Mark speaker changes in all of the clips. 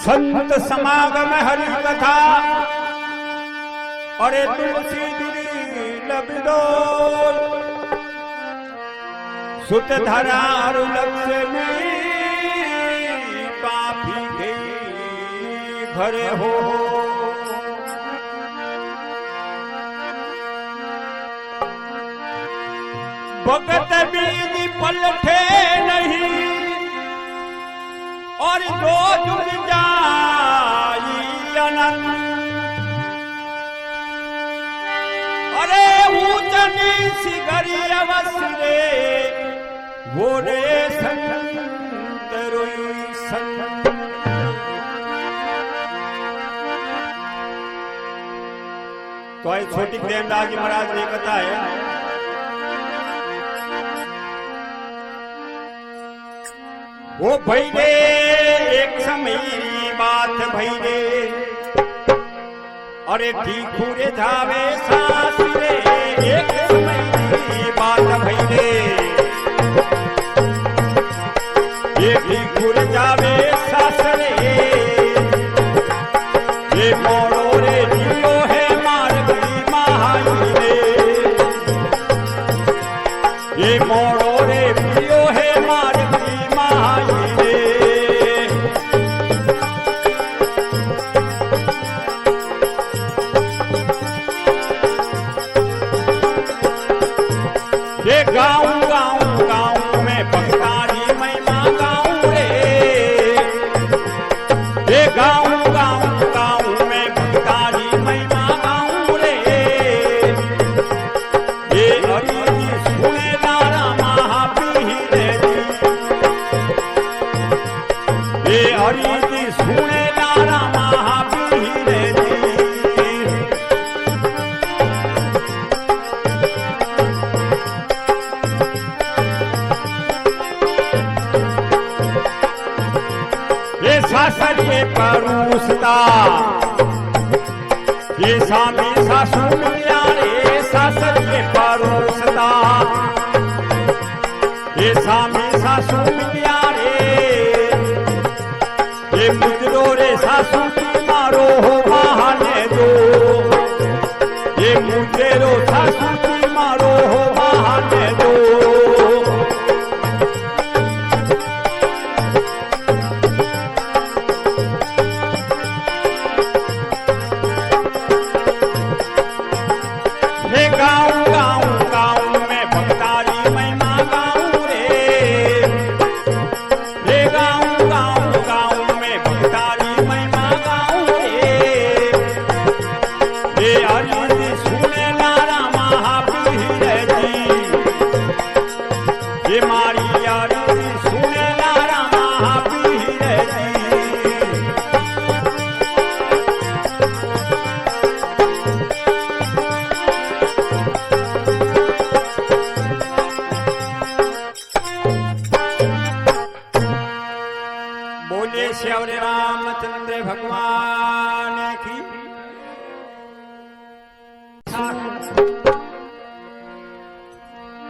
Speaker 1: संत समागम हरि कथा अरे तुलसी लबिदो सुत धरा लक्ष्य में पापी गई घरे हो भगत बीज पलटे नहीं और दो जुग जाई अनंत अरे ऊंच नीची गरी अवसरे वो रे संत रोई संत। तो आई छोटी प्रेमदास जी महाराज ने कथा है वो भई रे एक समय बात भई रे अरे ठीकुरे जावे सास रे एक समय बात भई रे ये ठीकुरे जावे सास रे ये मोड़ो रे जियो है मार गई महाई रे ये मोड़ो रे जियो है मार गाँव में भक्तारी महिमा गाँव रे ये गाँव में भक्तारी महिमा गाँव रे ये हरि सुने नारा महापी रे ये हरि सुने नारा महापी रे सासर ये परूसता ये स्वामी सासू मिया रे सासर ये परूसता ये स्वामी सासू मिया रे ये मुजरो रे सासू मारो हो महाने दो ये मुजरो सासू मारो हो महाने दो श्री रामचंद्र भगवान की।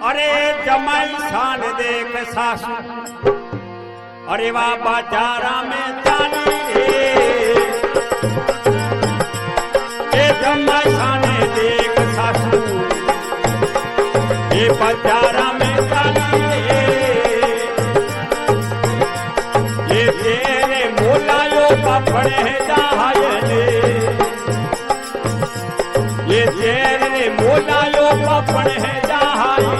Speaker 1: अरे जमाई शान देख सासू अरे वाह बाजारा में जानी ये जमाई शान देख सासू ये बाजारा में जानी ये तेरे मोलायो पापड़े जाए ये तेरे मोलायो पापड़े जाए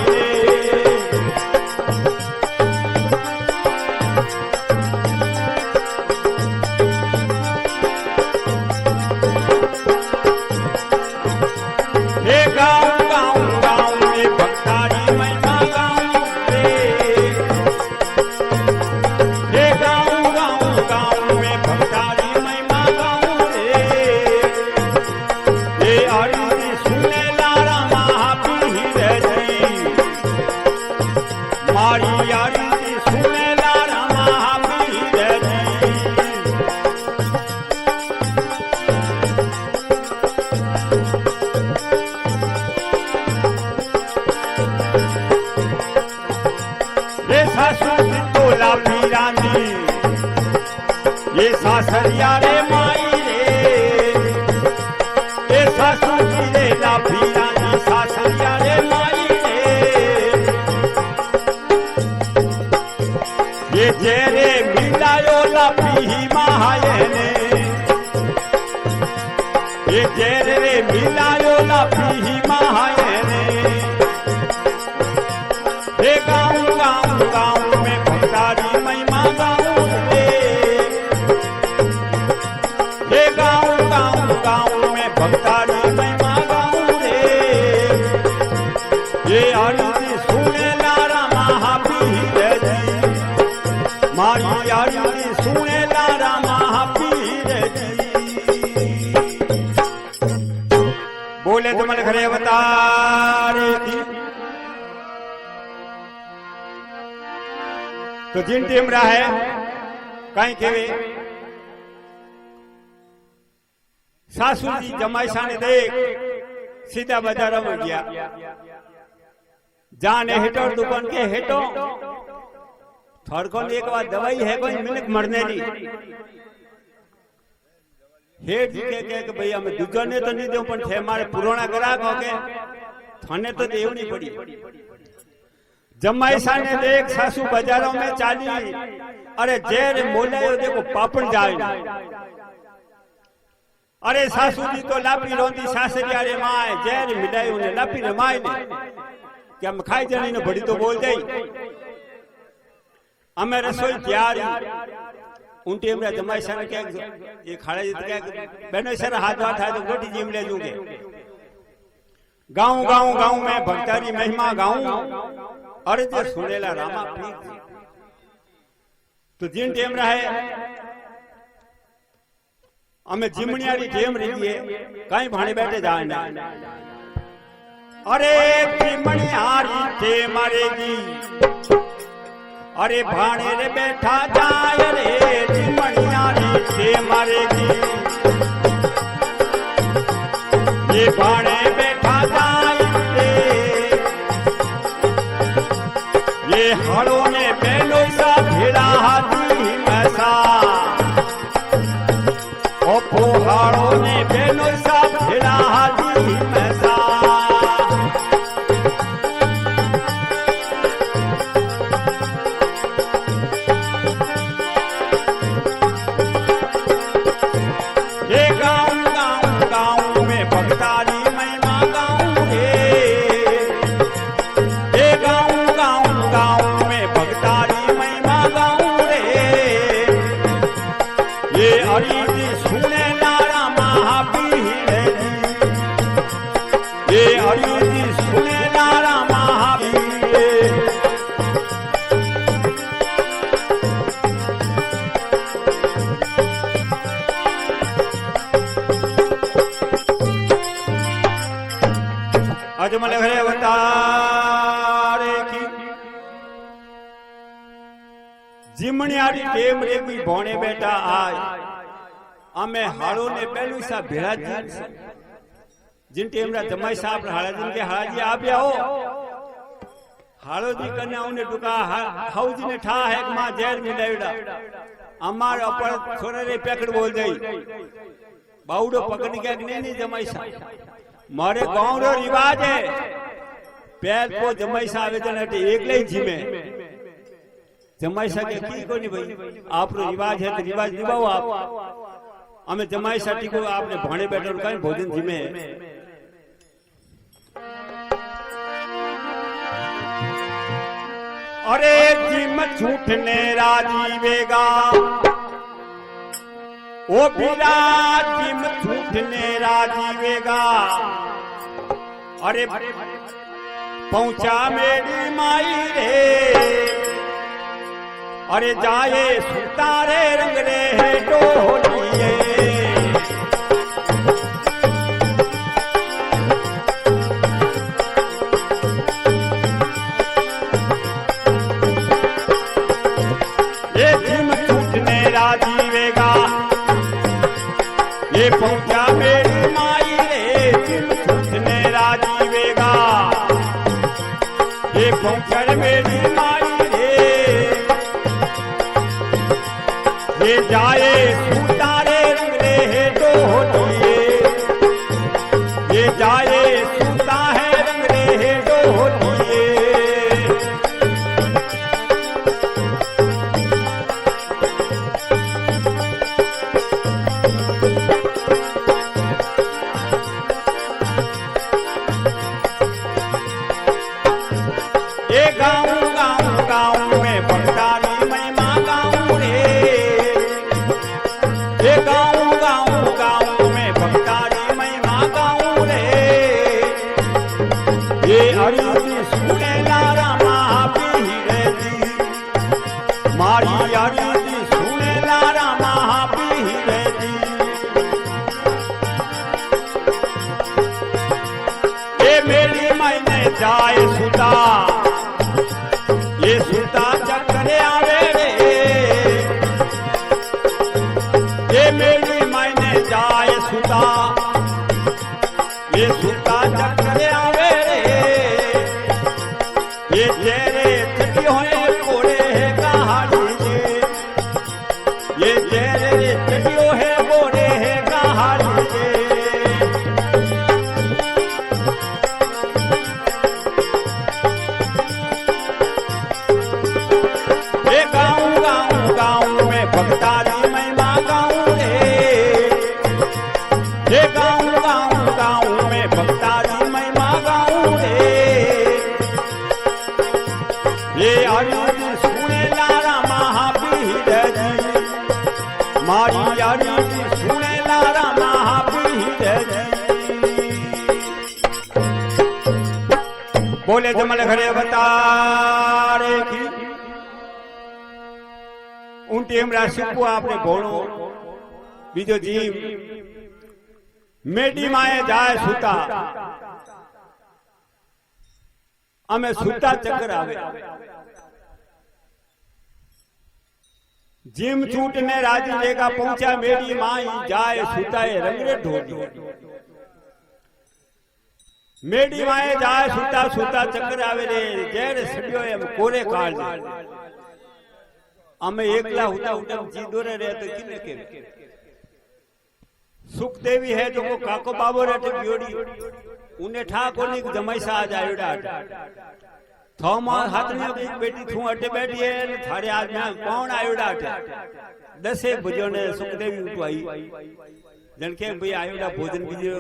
Speaker 1: सासरिया रे माई रे ए सासू जी रे लाभिया नी सासरिया रे माई रे ये जेरे मिलायो लाभी महाये ने ये जेरे मिलायो लाभी महाये ने हे गाँव गाँव गाँव में भक्तारी महिमा गाँव रे हे गाँव गाँव गाँव में भक्तारी महिमा गाँव रे ये आरती सुने लारा महावीर जी मारी आरती सुने लारा महावीर जी बोले तो मन घरे अवतारे थी तो जिन टीम रहा है कहीं केवे सासू जी जमाईसा ने देख सीधा बाजार में गया जाने हेटो दुकान के हेटो थोड़ को एक बार दवाई है कोई मिनट मरने दी हेट जी के भैया मैं दूजा ने तो नहीं दूं पर थे हमारे पुराना ग्राहक हो गए थाने तो देव नहीं पड़ी जमाईसा ने देख सासू बाजारों में चाली अरे जेर मोले देखो पापड़ जाए अरे सासू जी तो लापी रोंदी सासरिया रे माए जेर मिलाई उन्हें लापी रे माए ने क्या मखाई जनी ने बड़ी तो बोल गई हमें रसोई तैयार उन टीम रे जमाईसा ने क्या ये खाड़े जित क्या बहनों सर हाथ है तो गोटी जिम ले लूंगे गाँव गाँव गाँव में भक्तारी महिमा गाँव अरे जो सुनेला रामा पीर तो जिन टेम रहे हमें जिमनियारी टेम रही है कहीं भाने बैठे जाए ना अरे जिमनियारी टेम मारेगी अरे भाने रे बैठा जाए रे जिमनियारी टेम मारेगी ये भाने बैठा जाए ये हड़ों ने बेलो सा भिड़ा हाथी मैसा ओ पोहाड़ों ने बेलो सा भिड़ा हाथी मैसा ये गाँव गाँव गाँव में भक्तारी महिमा गाँव रे ये गाँव गाँव गाँव में भक्तारी महिमा गाँव रे ये अरिजी सुने लारा महावीर जी ये अरिजी सुने लारा महावीर अजमल घरे अवतारे की जिमनियारी टेम रे भी भोणे बेटा आय अमे हाड़ो ने पहलू सा भेड़ा जी जिन टेम रा जमाई साहब हाड़ा जिन के हाड़ा जी आप आओ हाड़ो जी कन्या उन्हें टुका हाउ जी ने ठा है मां जहर मिलाईड़ा अमार अपर छोरे रे पेकड़ बोल जाई बाउडो पकड़ के नहीं जमाई साहब मारे गांव रो रिवाज है पैर को जमाईसा आवे जने एक ले जिमे जमाईसा के की कोनी भाई आप रो रिवाज है तो रिवाज निभाओ आप हमें जमाईसा टी को आपने भाणे बैठो कहीं भोजन जिमे अरे जिम झूठने राजीवेगा ओ विराट जिम झूठने राजीवेगा अरे पहुंचा मेरी माई रे अरे जाए सुतारे रंग रे डोलिए ये जिम झूठने राजीवेगा ये पहुंचा मेरी माई रे जिम झूठने राजीवेगा ये पहुंचा मेरी माई रे ये जाए ये गाऊं गाऊं गाऊं मैं भक्तारी महिमा गाऊं रे, ये गाऊं गाऊं गाऊं मैं भक्तारी महिमा गाऊं रे, ये अरिजी सुने लारा महापीर जी, मारी अरिजी सुने लारा महापीर जी। ये मेरी मैंने जाए सुता, ये सुता चक्कर आवे रे, ये मेरी मैंने जाए सुता, ये सुता चक्कर आवे रे, ये तेरे चटी होए घोड़े है कहानी जे, ये तेरे चटियो है घोड़े है कहानी जे। भक्तारी महिमा गाऊं रे, ये गाऊं गाऊं गाऊं मैं भक्तारी महिमा गाऊं रे, ये अरिजी सुने लारा महापीर जी, मारी अरिजी सुने लारा महापीर जी। बोले जमल घरे बतारे की ऊंटी हमारा शिकवा आपने भोणो बीजो जीव मेडी माए जाए सुता, अमे सुता चक्कर आवे, जिम छूट ने राजी लेगा पहुंचा मेरी माई जाए सुताए रंगरे ढोल, मेडी माए जाए सुता सुता चक्कर आवे रे, जेर सड़ियो एम कोरे काल दे, अमे एकला होता होता जीदो रे तो किने के सुख देवी है जो को काको बाबो रे बियोड़ी उने ठा कोनी जमाई सा आ जायोड़ा थोमा हाथ में बेटी थू अटे बैठी है थारे आज में कौन आयोड़ा अटे 10 बजे ने सुख देवी उठवाई जन के भई आयोड़ा भोजन बीजो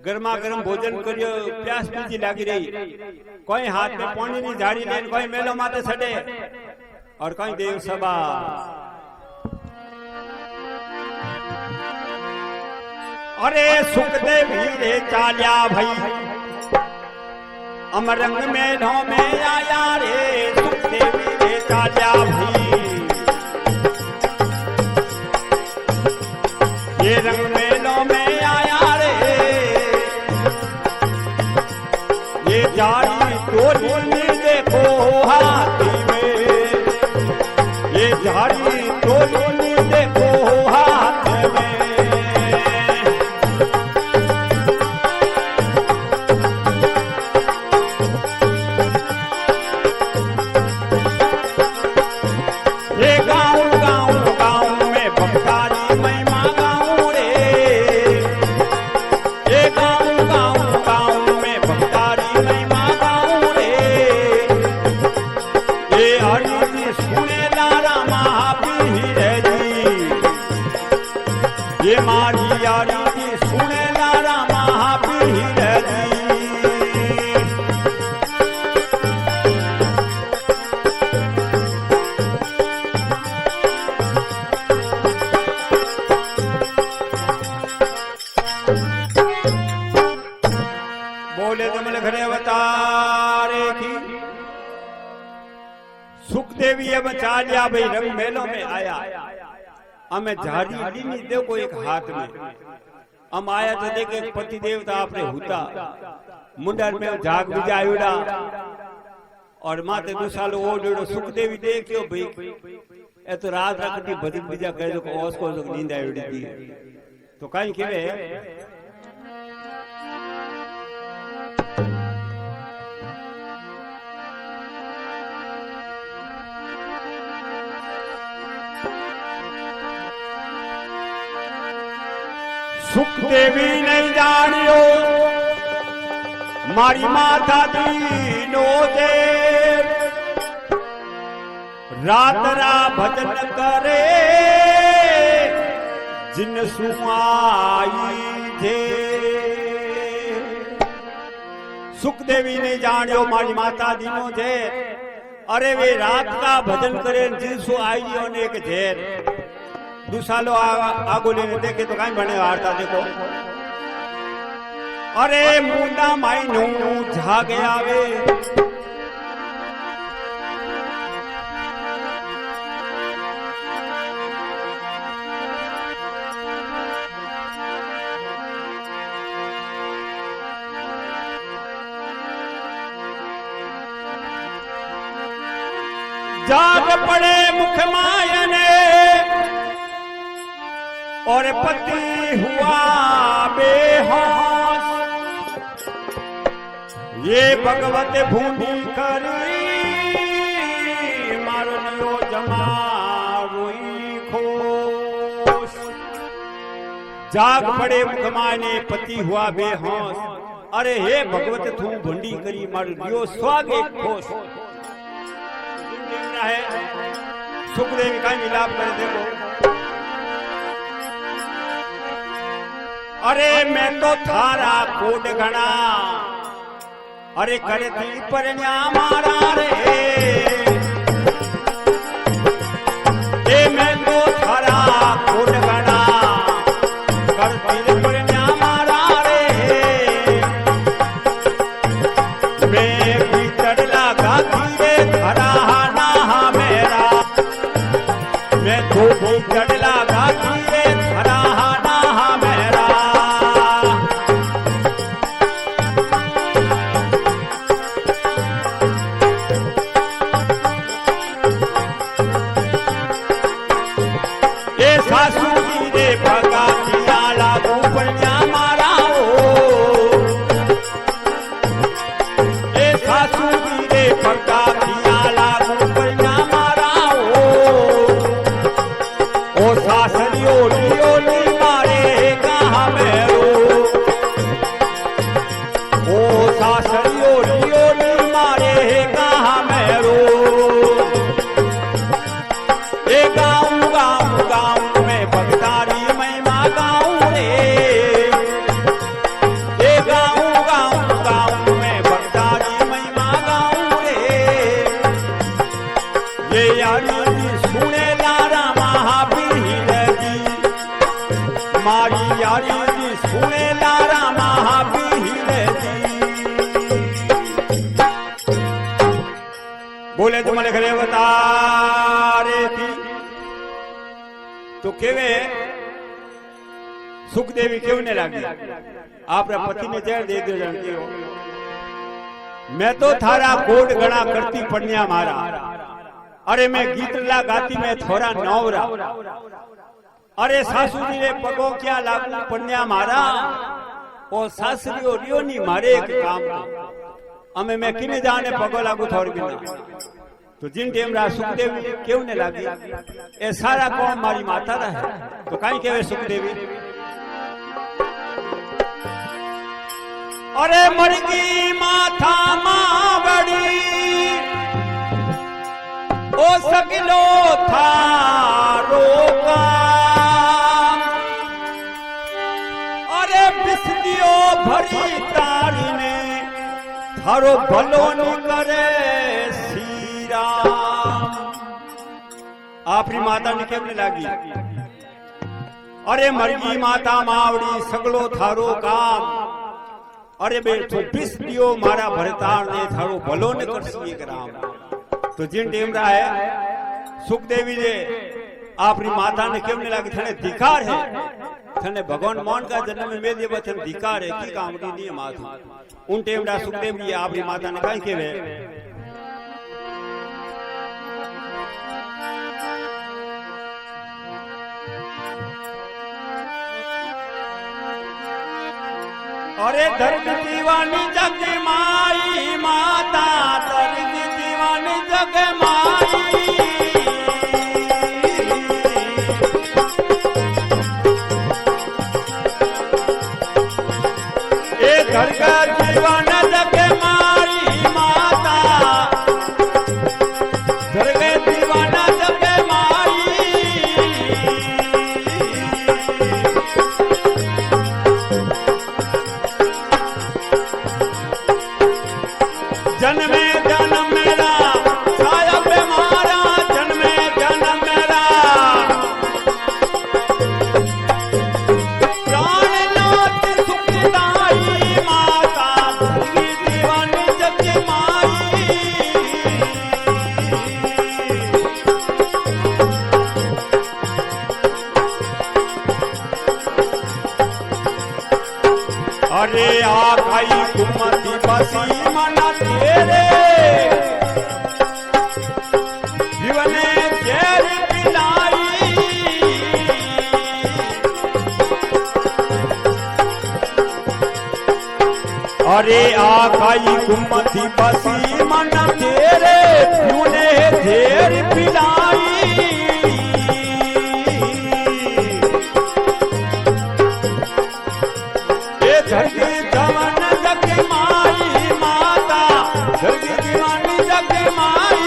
Speaker 1: गरमा गरम भोजन करियो, प्यास बीजी लागी रही, कोई हाथ में पानी नी झाड़ी लेन, कोई मेलो माथे सडे और कोई देव सभा। अरे सुखदेवी रे चाल्या भई अमरंग में नो में आया रे, सुखदेवी रे चाल्या भई ये रंग में नो में आया रे, ये जारी टोली में देखो हाथी में, ये झाड़ी टोली देखो हाथ में, ये गाऊं गाऊं गाऊं मैं भक्तारी महिमा गाऊं रे, ये गाऊं गाऊं गाऊं मैं भक्तारी महिमा गाऊं रे, ये अरिजी सुने लारा महापीर जी, ये मारी अरिजी सुने लारा महापीर जी। बोले जमल घरे अवतारे की सुखदेवी अब चालिया भाई रंग मेलों में आया, हमें झाड़ी ली देखो एक हाथ में, हम आया तो देखे पति देवता आपने हुता मुंडन में झाग बिजायुड़ा और माते दुसालो ओ जोड़ो सुखदेवी देखियो भाई ए तो रात रखती भजन बिजा कह दो ओस को नींद आयुड़ी थी तो कहीं केवे सुखदेवी नहीं जानियो मारी माता दीनो दे रात रा भजन करे जिन सुमाई जे सुखदेवी ने जानियो मारी माता दीनो झेर। अरे वे रात का भजन करे जिसो आई ने एक झेर। दूसालो आगो लेने देखे तो कहीं बने वार्ता देखो। अरे मुंडा माई नू जागे आवे जाग पड़े मुख मायने और पति हुआ बेहोश। ये भगवत भूमि करी मारो लियो जमा रोई खोश। जाग पड़े मुख मायने पति हुआ बेहोश। अरे हे भगवत तू भंडी करी मारो लियो स्वाग एक खोश। है सुखदेवी का मिलाप कर देखो। अरे मैं तो थारा कोट गणा अरे करे थी पर मारा रे। ए मैं तो थारा कोट गणा करती पर मारा रे। मैं भी चढ़ला गाती रे धरा तो भी चढ़ला गाती रे धरा ना मेरा। ये सासू जी रे भगा दिया लागू पन्या मारा हो। ये सासू जी रे भगा दिया लागू पन्या मारा हो। ओ सासरियो लियो नी मारे कहाँ मेरो। ओ सासरियो लियो नी मारे कहाँ मेरो। ए गाँव गाँव गाँव में भगतारी महिमा गाँव रे। ए गाँव गाँव गाँव में भगतारी महिमा गाँव रे। ये यारी सुने लारा मारी यारी जी सुने लारा महावीर जी। बोले तुम्हारे घरे अवतारे थी तो केवे सुखदेवी क्यों ने लगी। आप पति ने जहर दे दियो जानती हो। मैं तो थारा कोड गणा करती पन्या मारा। अरे मैं गीत ला गाती में थोड़ा नौरा। अरे सासू जी ने पगो क्या लागू पन्या मारा। ओ सासरियो रियो नी मारे एक काम अमे मैं किने जाने पगो लागू थोड़ी बिना। तो जिन टेम रा सुखदेवी क्यों ने लागी। ए सारा कौम मारी माता रहे तो काई केवे सुखदेवी। अरे मरगी माथा मावड़ी ओ सगलो थारो काम। अरे बिस्तियो भरी तारी ने थारो भलो नी करे सीरा। आपरी माता ने केमने लागी। अरे मरगी माता मावड़ी सगलो थारो काम। अरे बेटो बिस्तियो मारा भरतार ने थारो भलो ने कर सी एक राम। तो जिन टेम रहा है सुखदेवी जे आपरी माता ने केमने लागी थने धिकार है। थने भगवान मान का जन्म में दे बचन धिकार है की कामड़ी नहीं माथा। उन टेम रहा सुखदेवी आपरी माता ने काई केवे। अरे धर्म दीवानी जग माई माता धर्म दीवानी जग माई। ए धर्म दीवाना जग माई माता धर्म दीवाना जग माई। अरे आकाई गुम्मती बसी मन तेरे तूने धेर पिलाई ये धरती जवन जग माई माता धरती दीवानी जग माई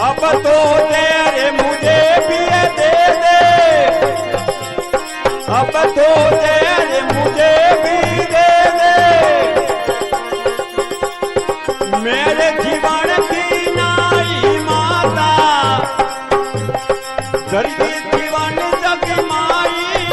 Speaker 1: अब तो तेरे मुझे पिए दे दे अब तो तेरे मुझे भी दे दे मेरे जीवन की नाई माता धरती जीवन जग माई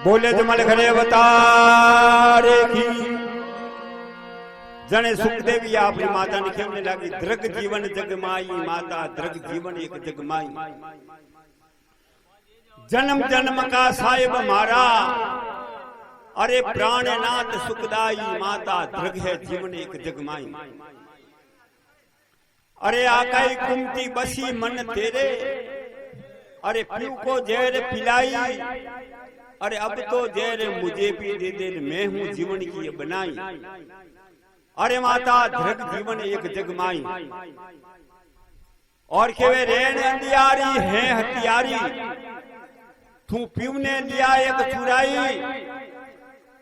Speaker 1: बोले जमल घरे अवतारे की जने सुखदेवी अपनी माता ने कहने लगी दृग जीवन जगमाई माता दृग जीवन एक जगमाई जन्म जन्म का साहिब मारा अरे प्राणनाथ सुखदाई माता दृग है जीवन एक जगमाई अरे आकाई कुमती बसी मन तेरे अरे पीऊ को जहर पिलाई अरे अब तो जहर मुझे भी दे दे मैं हूँ जीवन की बनाई अरे माता धृग जीवन एक जगमाई और केवे रेण अंधियारी है हथियारी तू पीऊ ने लिया एक चुराई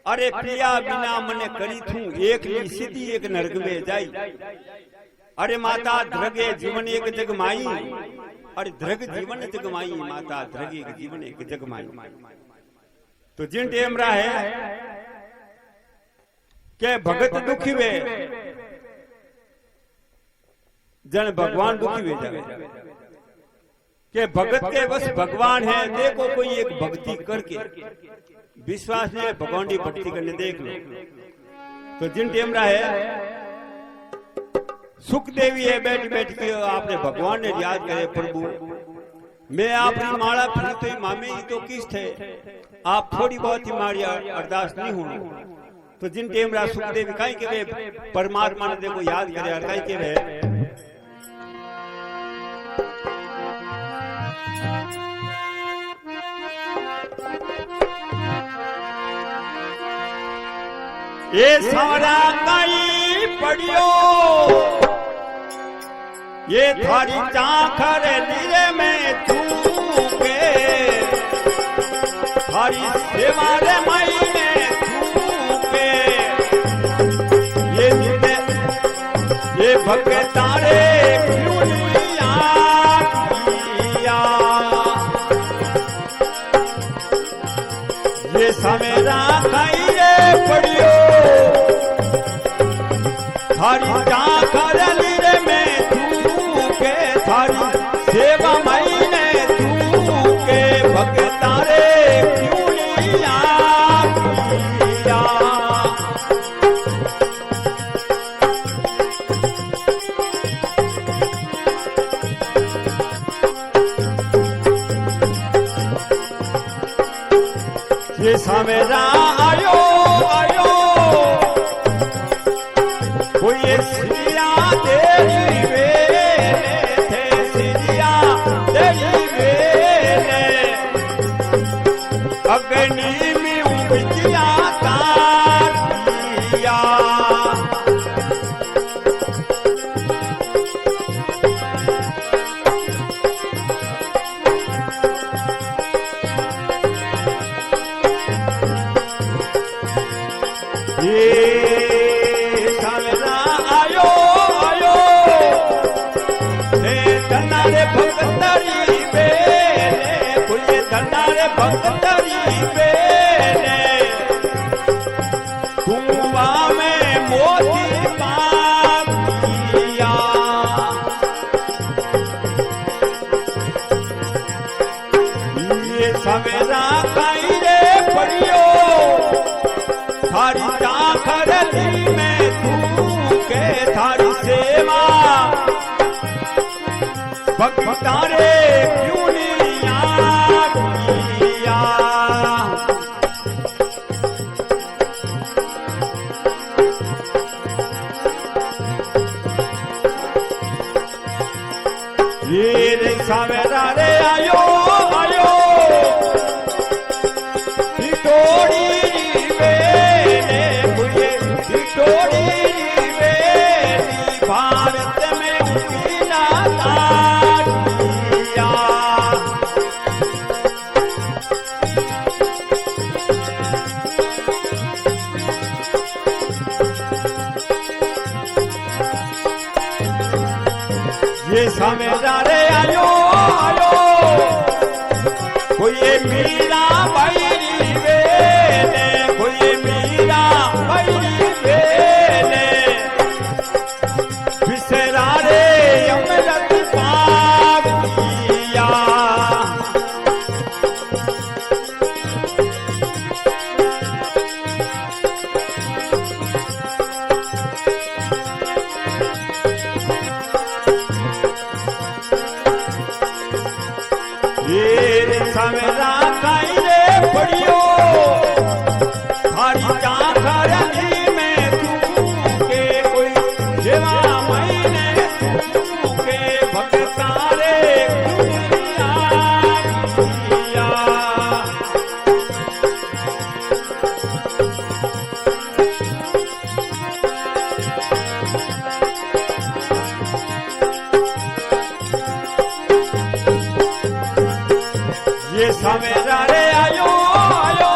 Speaker 1: अरे पिया बिना मने करी थू एक ली सीधी एक नरक में जाई अरे माता धृगे जीवन एक जगमाई अरे धृग जीवन जगमाई माता धृग एक जीवन एक जगमाई तो जिन टेम रहा है के भगत दुखी वे जन भगवान दुखी वे जावे के भगत के बस भगवान है देखो कोई एक भक्ति करके विश्वास ने भगवान की भक्ति करने देख लो तो जिन टेम रहा है सुख देवी है बैठ बैठ के आपने भगवान ने याद करे प्रभु मैं आपकी माला फिर तो मामे ही तो किस्त है आप थोड़ी बहुत ही मारी अरदास नहीं होनी तो जिन टेम रहा सुख देवी कहीं के वे परमात्मा ने देखो याद करे और कहीं के वे ये सारा कहीं पड़ियो ये थारी चाखर लीरे में चूके थारी सेवा रे महीने चूके ये भगतारे क्यों ये समेरा खाई रे पड़ियो थारी चाखर लीरे में चूके थारी सेवा महीने चूके भगतारे ये सामे सवेरा आयो आयो कोई सिया तेरी वेले थे सिया तेरी वेले अग्नि में उबजिया तारिया सवेरा आयो आयो धनारे भक्तरी बेले कोई धनारे भक्तरी बेले कुआ में मोती पापिया ये सवेरा काई रे पड़ियो थारी चाखरली में तू के थारी सेवा भक्तारे क्यों नहीं याद किया ये रे सवेरा रे आयो आयो टोड़ी भारत में ये सवेरा रे आयो आयो कोई मीरा बैरी वेले कोई मीरा बैरी वेले विसरा रे अमृत पापिया सवेरा काई रे पड़ियो थारी चाखरली में तू के कोई जेवा महीने तू के भक्तारे कुनिया ये सवेरा रे आयो आयो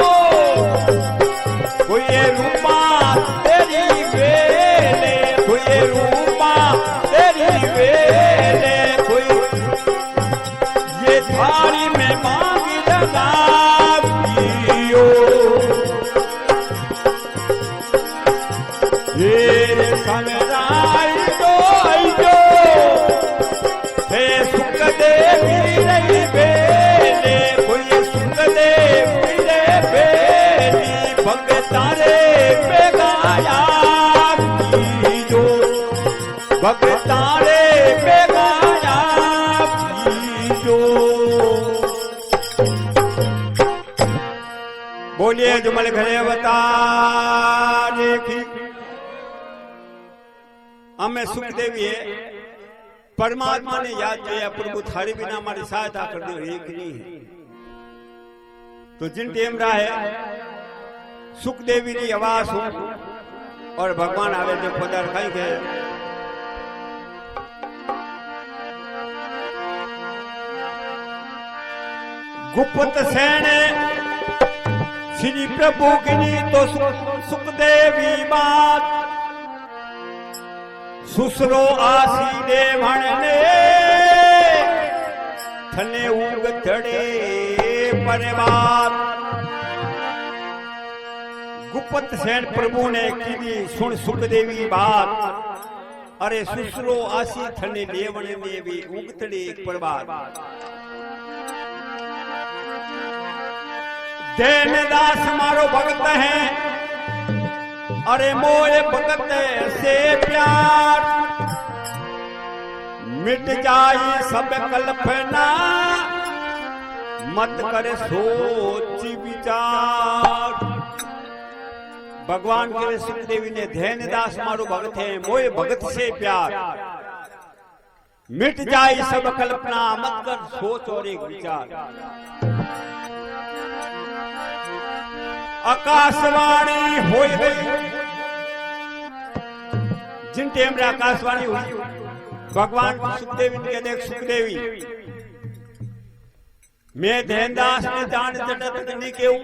Speaker 1: कोई रूपा तेरी वेले कोई रूपा तेरी वेले कोई ये थारी में मांगी लगावियो ये सवेरा आयो आयो हे सुख देवी रही वेले कोई सुख देवी रे बेली भक्तारे बेगाया जो भक्तारे बेगाया जो बोलिए जुमल घरे बता देखी हमें सुख देवी है परमात्मा ने याद किया प्रभु थारी बिना हमारी सहायता करने एक नहीं है तो जिन टेम रहा है सुख देवी की आवाज हो और भगवान आवे जो खुदा रखाई गए गुप्त सेन श्री प्रभु की तो सुख देवी बात सुसरो आसी देवण ने थने उगथड़े परिवार गुप्त सेन प्रभु ने की सुन सुख देवी बात अरे सुसरो आसी थने देवण ने भी उगथड़े परिवार देनदास मारो भगत है अरे मोए भगत से प्यार मिट जाए सब कल्पना मत करे सोच विचार भगवान के सुखदेवी ने धैर्यदास मारो भगत है मोए भगत से प्यार, मिट जाए सब कल्पना मत कर सोच और एक विचार। आकाशवाणी हो गई जिन टेम आकाशवाणी हुई भगवान सुखदेवी ने देख सुखदेवी मैं धैर्यदास ने जान जटत नहीं केऊ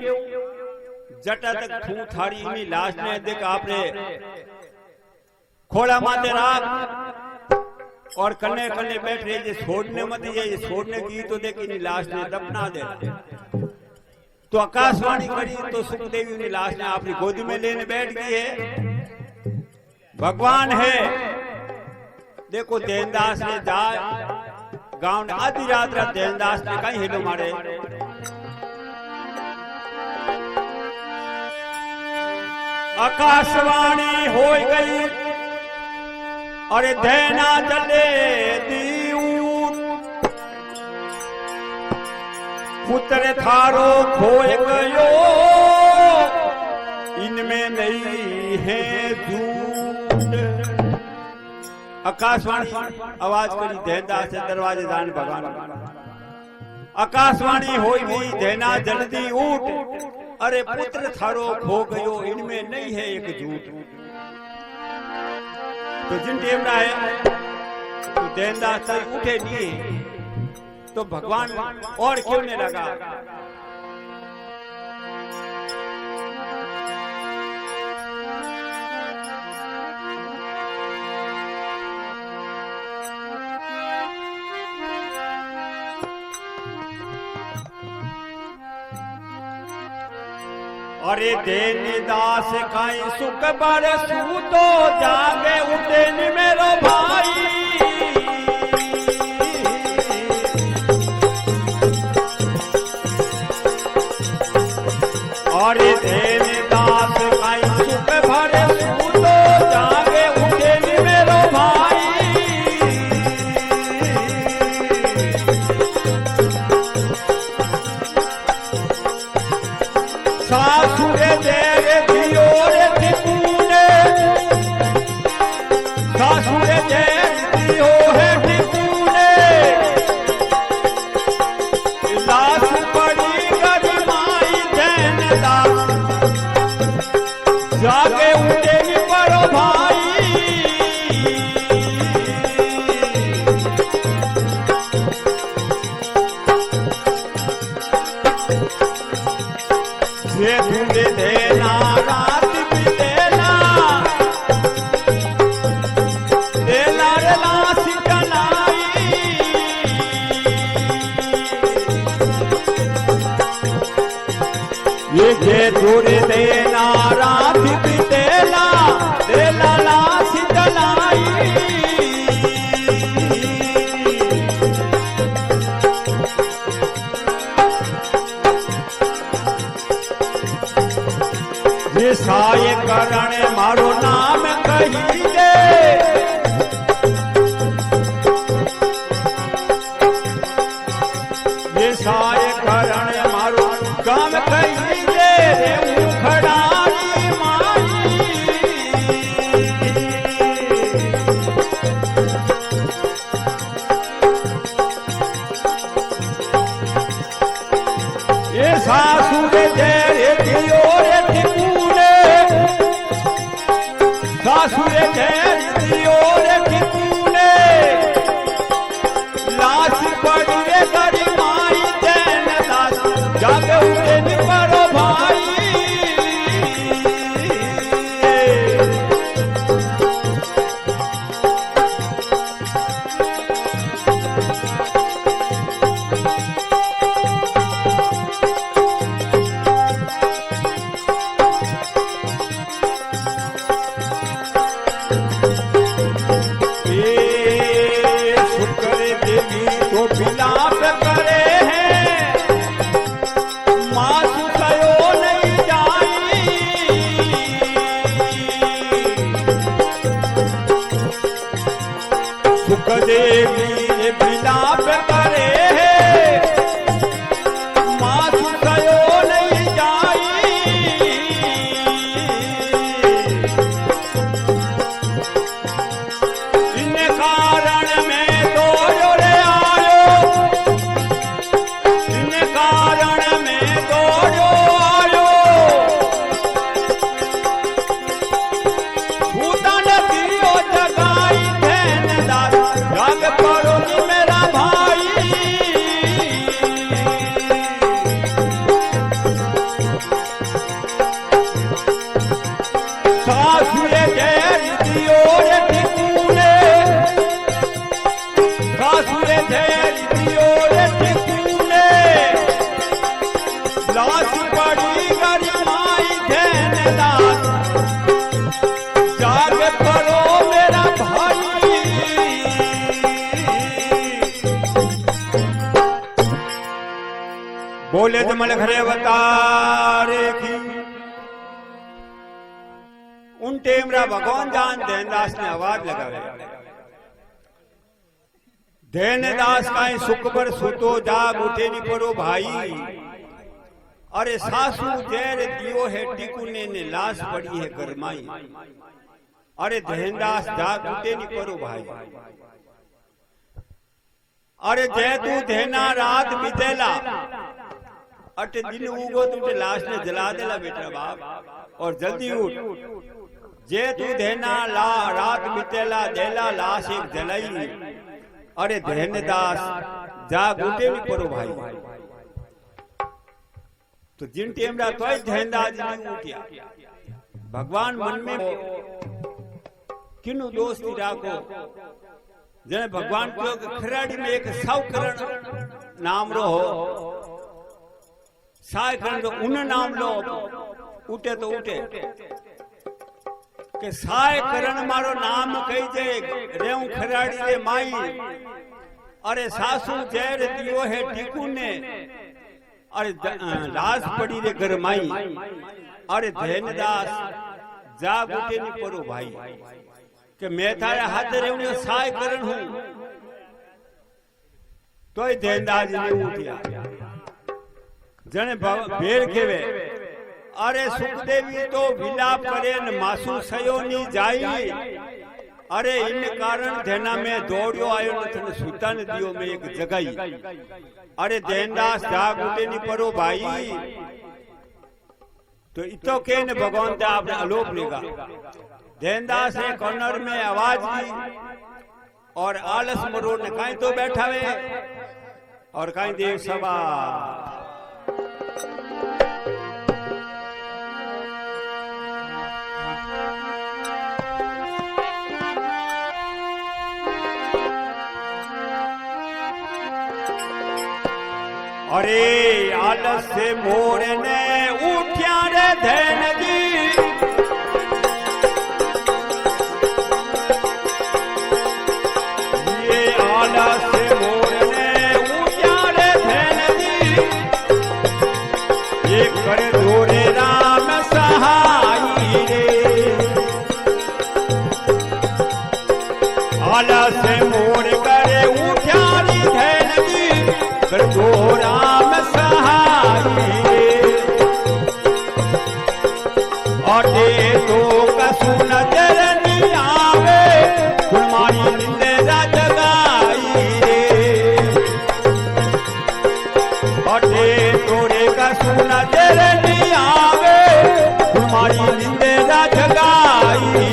Speaker 1: जटत थू थारी में लाश ने देख आपने खोड़ा माते राख और कन्ने कन्ने बैठ रहे जे छोड़ने मत ये छोड़ने की तो देख इन लाश ने दफना दे। तो आकाशवाणी करी तो सुखदेवी ने लाश ने अपनी गोदी में लेने बैठ गई है। भगवान है देखो धैर्यदास ने जा गांव ने आधी रात धैर्यदास ने कहीं हेलो मारे आकाशवाणी हो गई अरे धैना जले दीऊं पुत्र थारो खोए गयो इनमें नहीं है झूठ। आकाशवाणी आवाज करी धैर्यदास से दरवाजे दान भगवान आकाशवाणी हो गई धैना जल्दी उठ अरे पुत्र थारो खो गयो इनमें नहीं है एक झूठ। तो जिन टेम रहा है तो धैर्यदास उठे नहीं तो भगवान और क्यों नहीं लगा। अरे धैर्यदास काई सुख बरसू तो जागे उठे नि मेरो भाई अरे धैर्यदास काई सुख बरसू तो जागे उठे नि मेरो भाई सासुरे तेरे दियो रे ठिकुने सासुरे तेरे दियो है ठिकुने लाश पड़ी गजमाई धैर्यदास जागे उठेगी परो भाई ये ढूंढे देना रात भी देना देना रे लाश जलाई ये ढूंढे देना रात भी देना देना लाश जलाई ये साय करण मारो नाम कही दे ये साय करण मारो काम कही दे रे उखड़ारी माई ये सासू दे रे दियो रे सासुरे दियो रे ठिकुने लाश पड़ी रे गजमाई धैर्यदास जागे उठे नि परो भाई तो विलाप करे हैं मासु कयो नहीं जाई सुखदेवी विलाप करे हैं मासु कयो नहीं जाई झेर दियो रे टिकुने सासुए झेर दियो रे टिकुने लाश पड़ी गरी माई धैन दास जाग करो मेरा भाई बोले तो मल घरे अवतारे की उन टेमरा भगवान जान धैनदास ने आवाज लगावे धैनदास काई सुख पर सुतो जाग उठे नी परो भाई अरे सासू जैर दियो है टिकुने ने लाश पड़ी है गरमाई अरे धैनदास जाग उठे नी परो भाई अरे जय तू धैना रात बितेला अटे दिन उगो तुझे लाश ने जला देला बेटा बाप और जल्दी उठ जे तू धैना ला रात बितेला देला लाश एक जलाई अरे धैनदास जाग उठे भी परो भाई तो जिन टेमरा तो धैनदास नहीं उठिया भगवान मन में किनु दोस्ती राखो जने भगवान को खराड़ी में एक सावकरण नाम रो हो साय करण उन नाम लो उठे तो उठे के साय करण मारो नाम कही जे रेऊ खराड़ी रे माई अरे सासू जैर दियो है टिकुने अरे लाश पड़ी रे घर माई अरे धैनदास जाग उठे नी परो भाई के मैं थारे हाथ रेवने साय करण हूं तोय धैनदास ने उठिया जने भेड़ केवे अरे सुखदेवी तो विलाप करे न मासू सयो नी जाई अरे इन कारण धैना में दौड़ियो आयो न थने सुता न दियो में एक जगाई अरे धैनदास जाग उठे नी परो भाई तो इतो के न भगवान ते आपने आलोक लेगा धैनदास ने कॉर्नर में आवाज दी और आलस मरोड़ ने काई तो बैठावे और काई देव सभा अरे आलस से मोर ने उठ्या रे धैन जी ये आलस से मोर ने उठ्या रे धैन जी ये कर धोरे राम सहाई रे आलस से मोर करे उठ्या रे धैन जी कर दो राम सहाई अटे तो कसु नजर नहीं आवे तुम्हारी निंदा जगाई अटे तोरे कसु नजर नहीं आवे तुम्हारी निंदा जगाई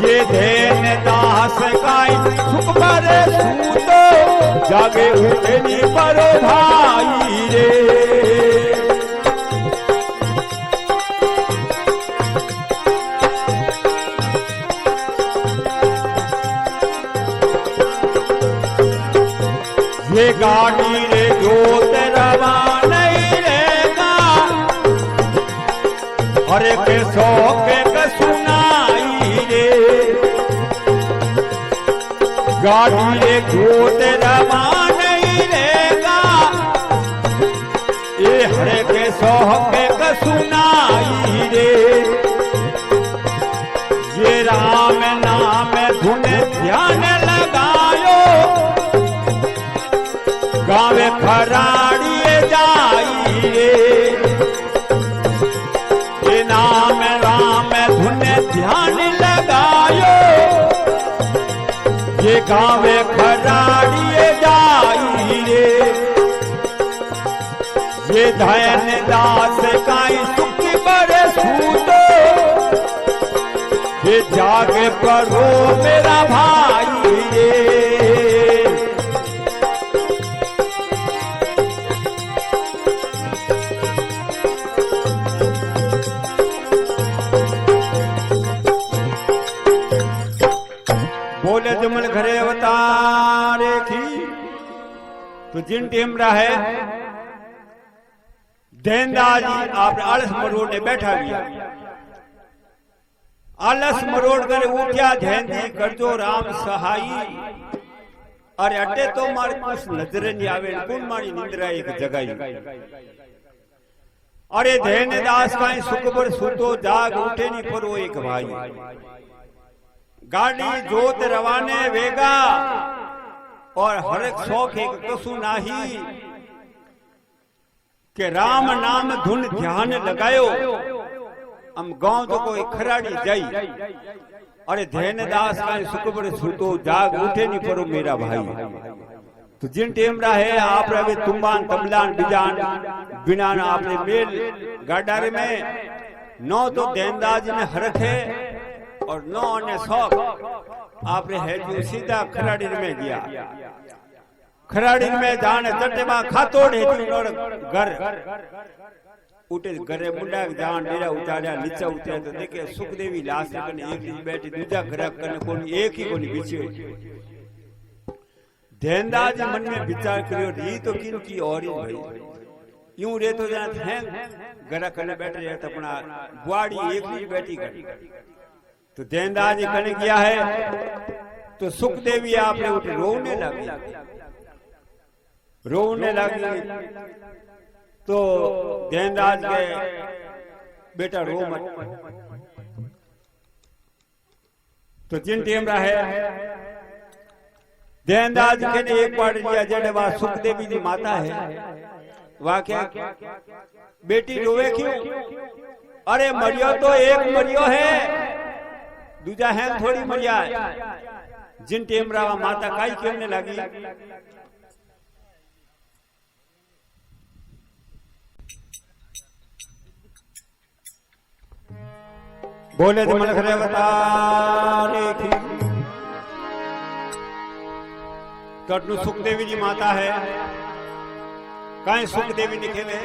Speaker 1: ये धैनदास काई सुख पर सूतो जागे उठे नी परो भाई रे ये गाड़ी रे जोत रवा नहीं रेगा अरे के सौ के सुनाई रे गाड़ी रे जोत रवा नहीं रेगा ये हरे के सौ के सुनाई रे ये राम नाम धुन ध्यान लगायो गावे खराड़िए जाई रे ये नाम राम धुन ध्यान लगायो ये गावे खराड़िए जाई रे ये धैनदास काई सुखी बड़े सूतो ये जागे करो मेरा भाई रे जिन टेमरा है देनदास जी आप आलस मरोड़ ने बैठा गया आलस मरोड़ कर उठ्या ध्यान दी करजो राम सहाई अरे अड्डे तो मारे कुछ नजर नहीं आवे कौन मारी निंद्रा एक जगाई अरे ध्यान दास का सुखबर सुतो जाग उठे नहीं पर वो एक भाई गाड़ी जोत रवाने वेगा और हर एक शौक एक कसु नाही के राम नाम धुन ध्यान लगायो हम गांव तो कोई खराड़ी जाई अरे ध्यान दास का सुखबर सुतो जाग उठे नहीं परो मेरा भाई तो जिन टेमरा है आप रवे तुम्बान तबलान बिजान बिना आपने मेल गाडारे में नौ तो ध्यानदास जी ने हरख है और नौ ने शौक आपने है जो सीधा खराड़ी में गया खराड़ी में जाने तटे में खातोड़ है घर उठे घरे मुंडा जान डेरा उतारा नीचे उतरा तो देखे सुखदेवी लाश कने एक ही बैठी दूजा घर कने कोई एक ही कोनी बिछे ध्यानदास जी मन में विचार करियो री तो किन की और ही भाई यूं रे तो जात हैं घर कने बैठे रहता अपना बुआड़ी एक ही बैठी कर तो ध्यानदास जी कने गया है तो सुखदेवी आपने उठे रोने लगी तो ध्यानदास के बेटा रो मत तो जिन टेमरा है ध्यानदास के ने एक बार लिया जड़े वहां सुखदेवी जी माता है वहां क्या बेटी रोवे क्यों अरे मरियो तो एक मरियो है दूजा है थोड़ी मरिया है जिन टेमरा माता काई कहने लगी बोले तो मन करे बताने कटनु सुखदेवी जी माता है काहे सुखदेवी लिखे में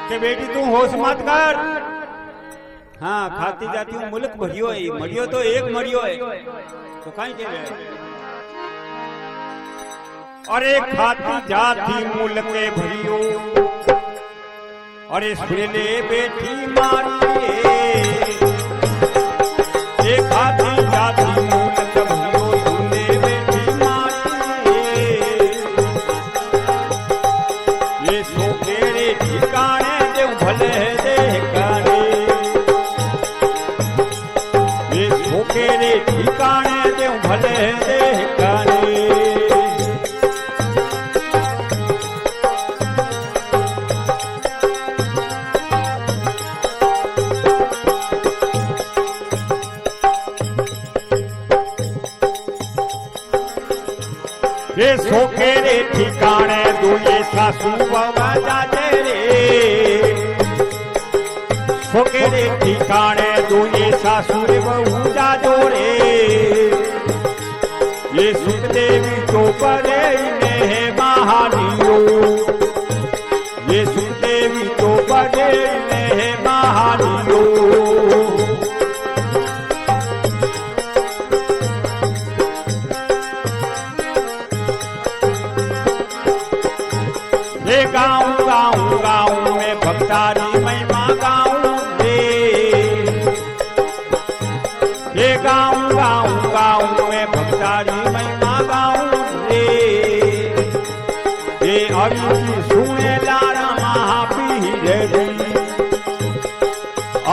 Speaker 1: के बेटी तू होश मत कर हाँ खाती जाती हूँ मुल्क भरियो है मरियो तो एक मरियो है तो काहे के अरे खाती जाती मुल्क भरियो अरे सुन ले बेटी मारी एक खाती जाती मुल्क भरियो सुन ले बेटी मारी ये सो तेरे ठिकाने दे भले दे काने ये सो तेरे ठिकाने दे भले दे काने ये सोखेरे ठिकाने दो ये सासू बाबा जाते रे सोखेरे ठिकाने दो ये सासू रे बहू जाजो रे ये सुखदेवी तो परे ने है महानियो ये सुखदेवी तो परे ने है महानियो गाँव गाँव गाँव में भक्तारी महिमा गाँव रे ये गाँव गाँव गाँव में भक्तारी महिमा गाँव रे ये अरिजी सुने लारा महापीर रे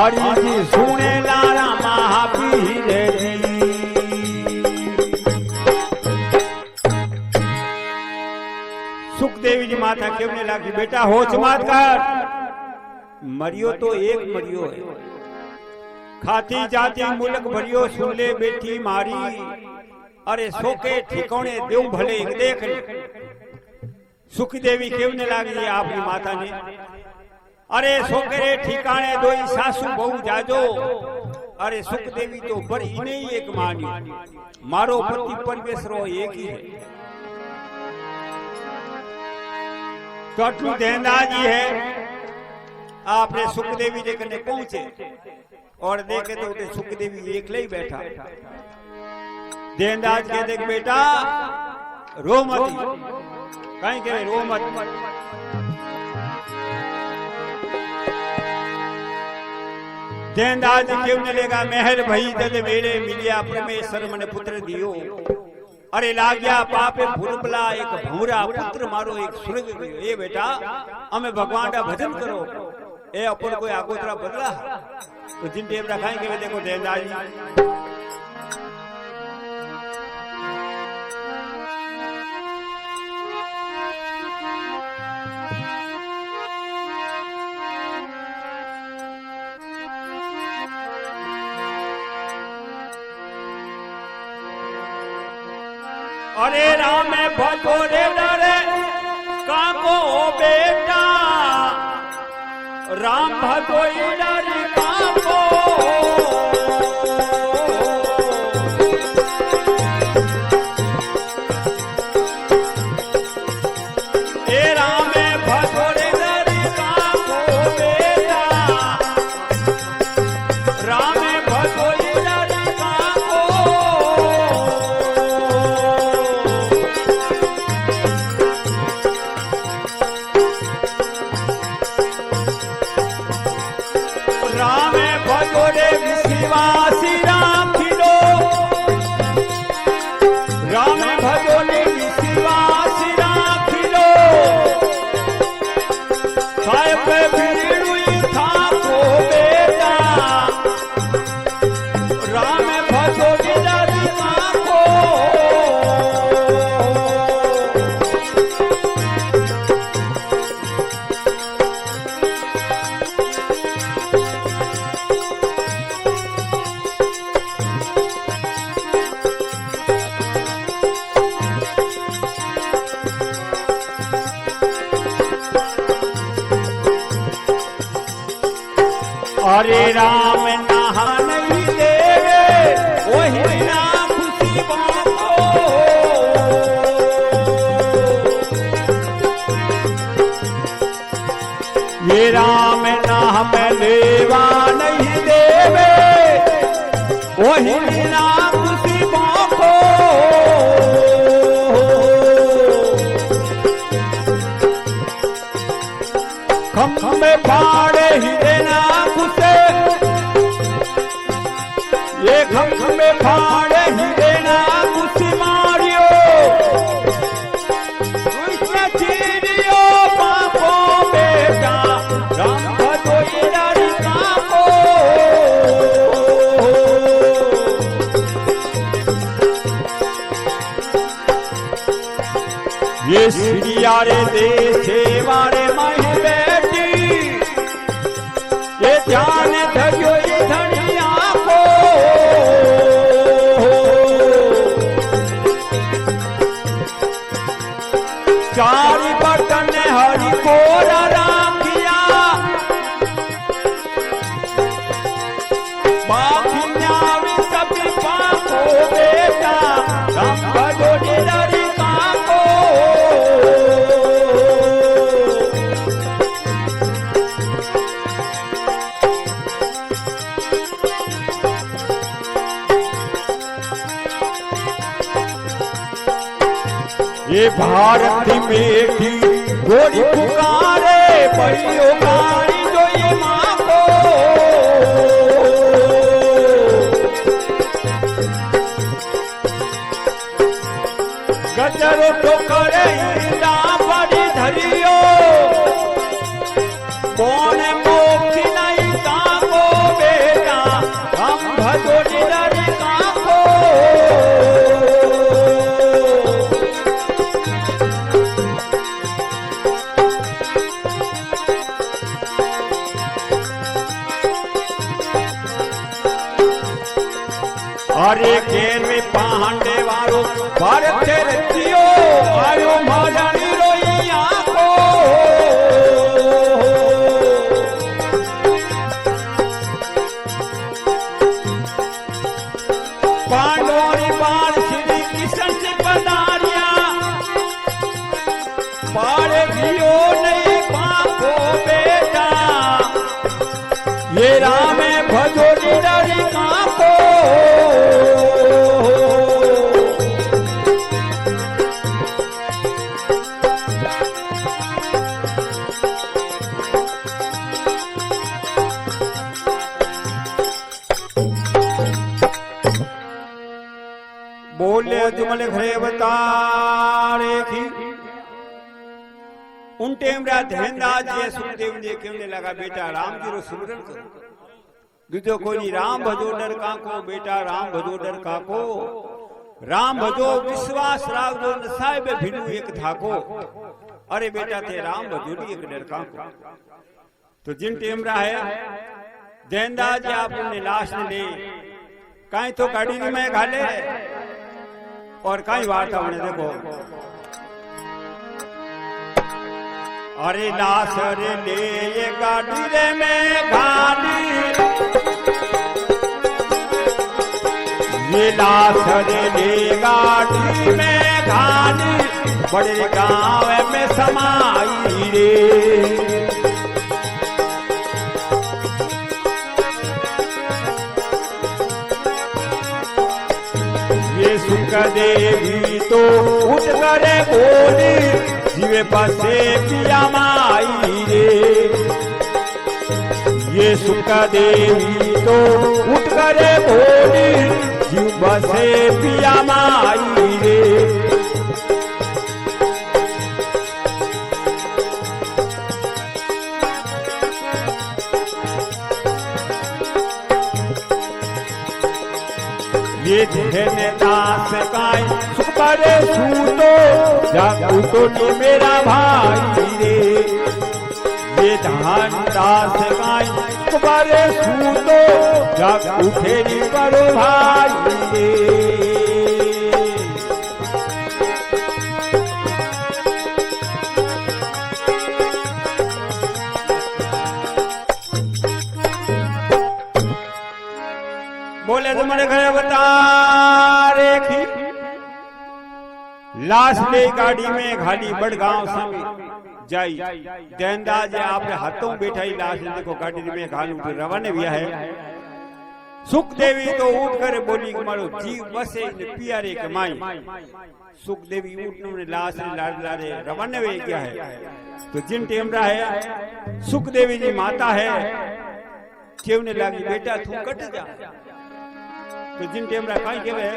Speaker 1: अरिजी सुने लारा महापीर रे सुखदेवी जी माता कहने लगी बेटा होश मत कर मरियो तो एक मरियो है खाती जाती मुल्क भरियो सुन ले बेटी मारी अरे सोके ठिकाने देव भले देख सुखदेवी कहने लगी आपकी माता ने अरे सोके ठिकाने दो सासू बहु जाजो अरे सुखदेवी तो बड़ी नहीं एक मानी मारो पति परमेश्वर एक ही है तो अटलू ध्यानदास जी है आपने सुखदेवी जी कने पहुंचे और देखे तो सुखदेवी एक ही बैठा देनदाज के देख बेटा रो मत, कहीं के रो मत। देनदाज क्यों न लेगा मेहर भई दल मेरे मिलिया परमेश्वर मने पुत्र दियो। अरे लाग्या पापे भूरबला एक भूरा पुत्र मारो एक स्वर्ग गयो। ए बेटा अमे भगवान का भजन करो ए अपन कोई आगोतरा बदला तो जिन टेम रखाएंगे। देखो देनदाज अरे राम भजो रे डरे काको बेटा, राम भजो डरे काको। ए राम भजो रे डरे काको बेटा, राम भजो डरे काको। राम भजोरे विश्वासी राखिलो, राम भजोरे विश्वासी राखिलो। साहेब बीड़ुई थाको बेटा, राम भजोरे डरी काको। अरे राम नहा नहीं देवे वही ना खुशी बांधो। ये राम नहा में लेवा नहीं देवे वही ना खुशी बांधो। खम में फाड़े ही देना घुसे, ये खम में फाड़े ही देना घुस मारियो। कृष्ण चीरियो पापो बेटा, राम भजो डरी काको। ये श्रिया रे देशे वारे माही बेटी, ये ध्यान धरियो धनिया को। चार बटन हरि को राखिया, बाकी न्यावी सभी पाको बेटा, राम भजो डरी काको। ये भारत बेटी गोरी पुकारे परियो गाड़ी जो ये माँ को। गजरो तो करे इंदा बड़ी धरियो, कौन मोक्ष नहीं काको बेटा, हम भजो डरी काको। अरे केर में पांडे वारो भारत रचियो, आयो महारानी रोइया को। पांडोरी बाण श्री कृष्ण से पधारिया, पाड़े दियो नहीं पापो बेटा, ये राम भजो डरी काको। तुमले घरे बतारे की उन टेमरा ध्यानदास जी सुखदेव जी कहने लगा बेटा राम जी रो सिमरन करो दूजो कोई राम भजो डर काको बेटा राम भजो डर काको राम भजो विश्वास राव जो साहिब भिनु एक धाको अरे बेटा थे राम भजो एक डर काको तो जिन टेमरा है ध्यानदास जी आपने लाश ने ले कहीं तो गाड़ी में घाले और कहीं वार्ता होने देखो अरे लाश रे ले ये गाड़ी रे में घाली ये लाश रे ले गाड़ी में घाली बड़े गांव में समाई रे ये सुख देवी तो उठ करे बोली जीवे पासे पिया माई रे ये सुख देवी तो उठ करे बोली जीव पासे पिया माई रे ये जहने दास काई सुख करे सूतो जागू तो नी मेरा भाई रे ये धान दास काई सुख करे सूतो जागू फेरी करो भाई रे बोले तुम्हारे घरे बता रेखी लाश ले गाड़ी में घाली बड़गांव संग जाई दैनदास जी आपने हाथों बैठाई लाश देखो गाड़ी में घालू तो रवाने भी है सुख देवी तो उठ कर बोली मारो जीव बसे पियारे कमाई सुख देवी उठने ने लाश ने लाड लारे रवाने भी क्या है तो जिन टेमरा है सुख देवी जी माता है केवने लागी बेटा तू कट जा तो जिन टेमरा कहीं के वे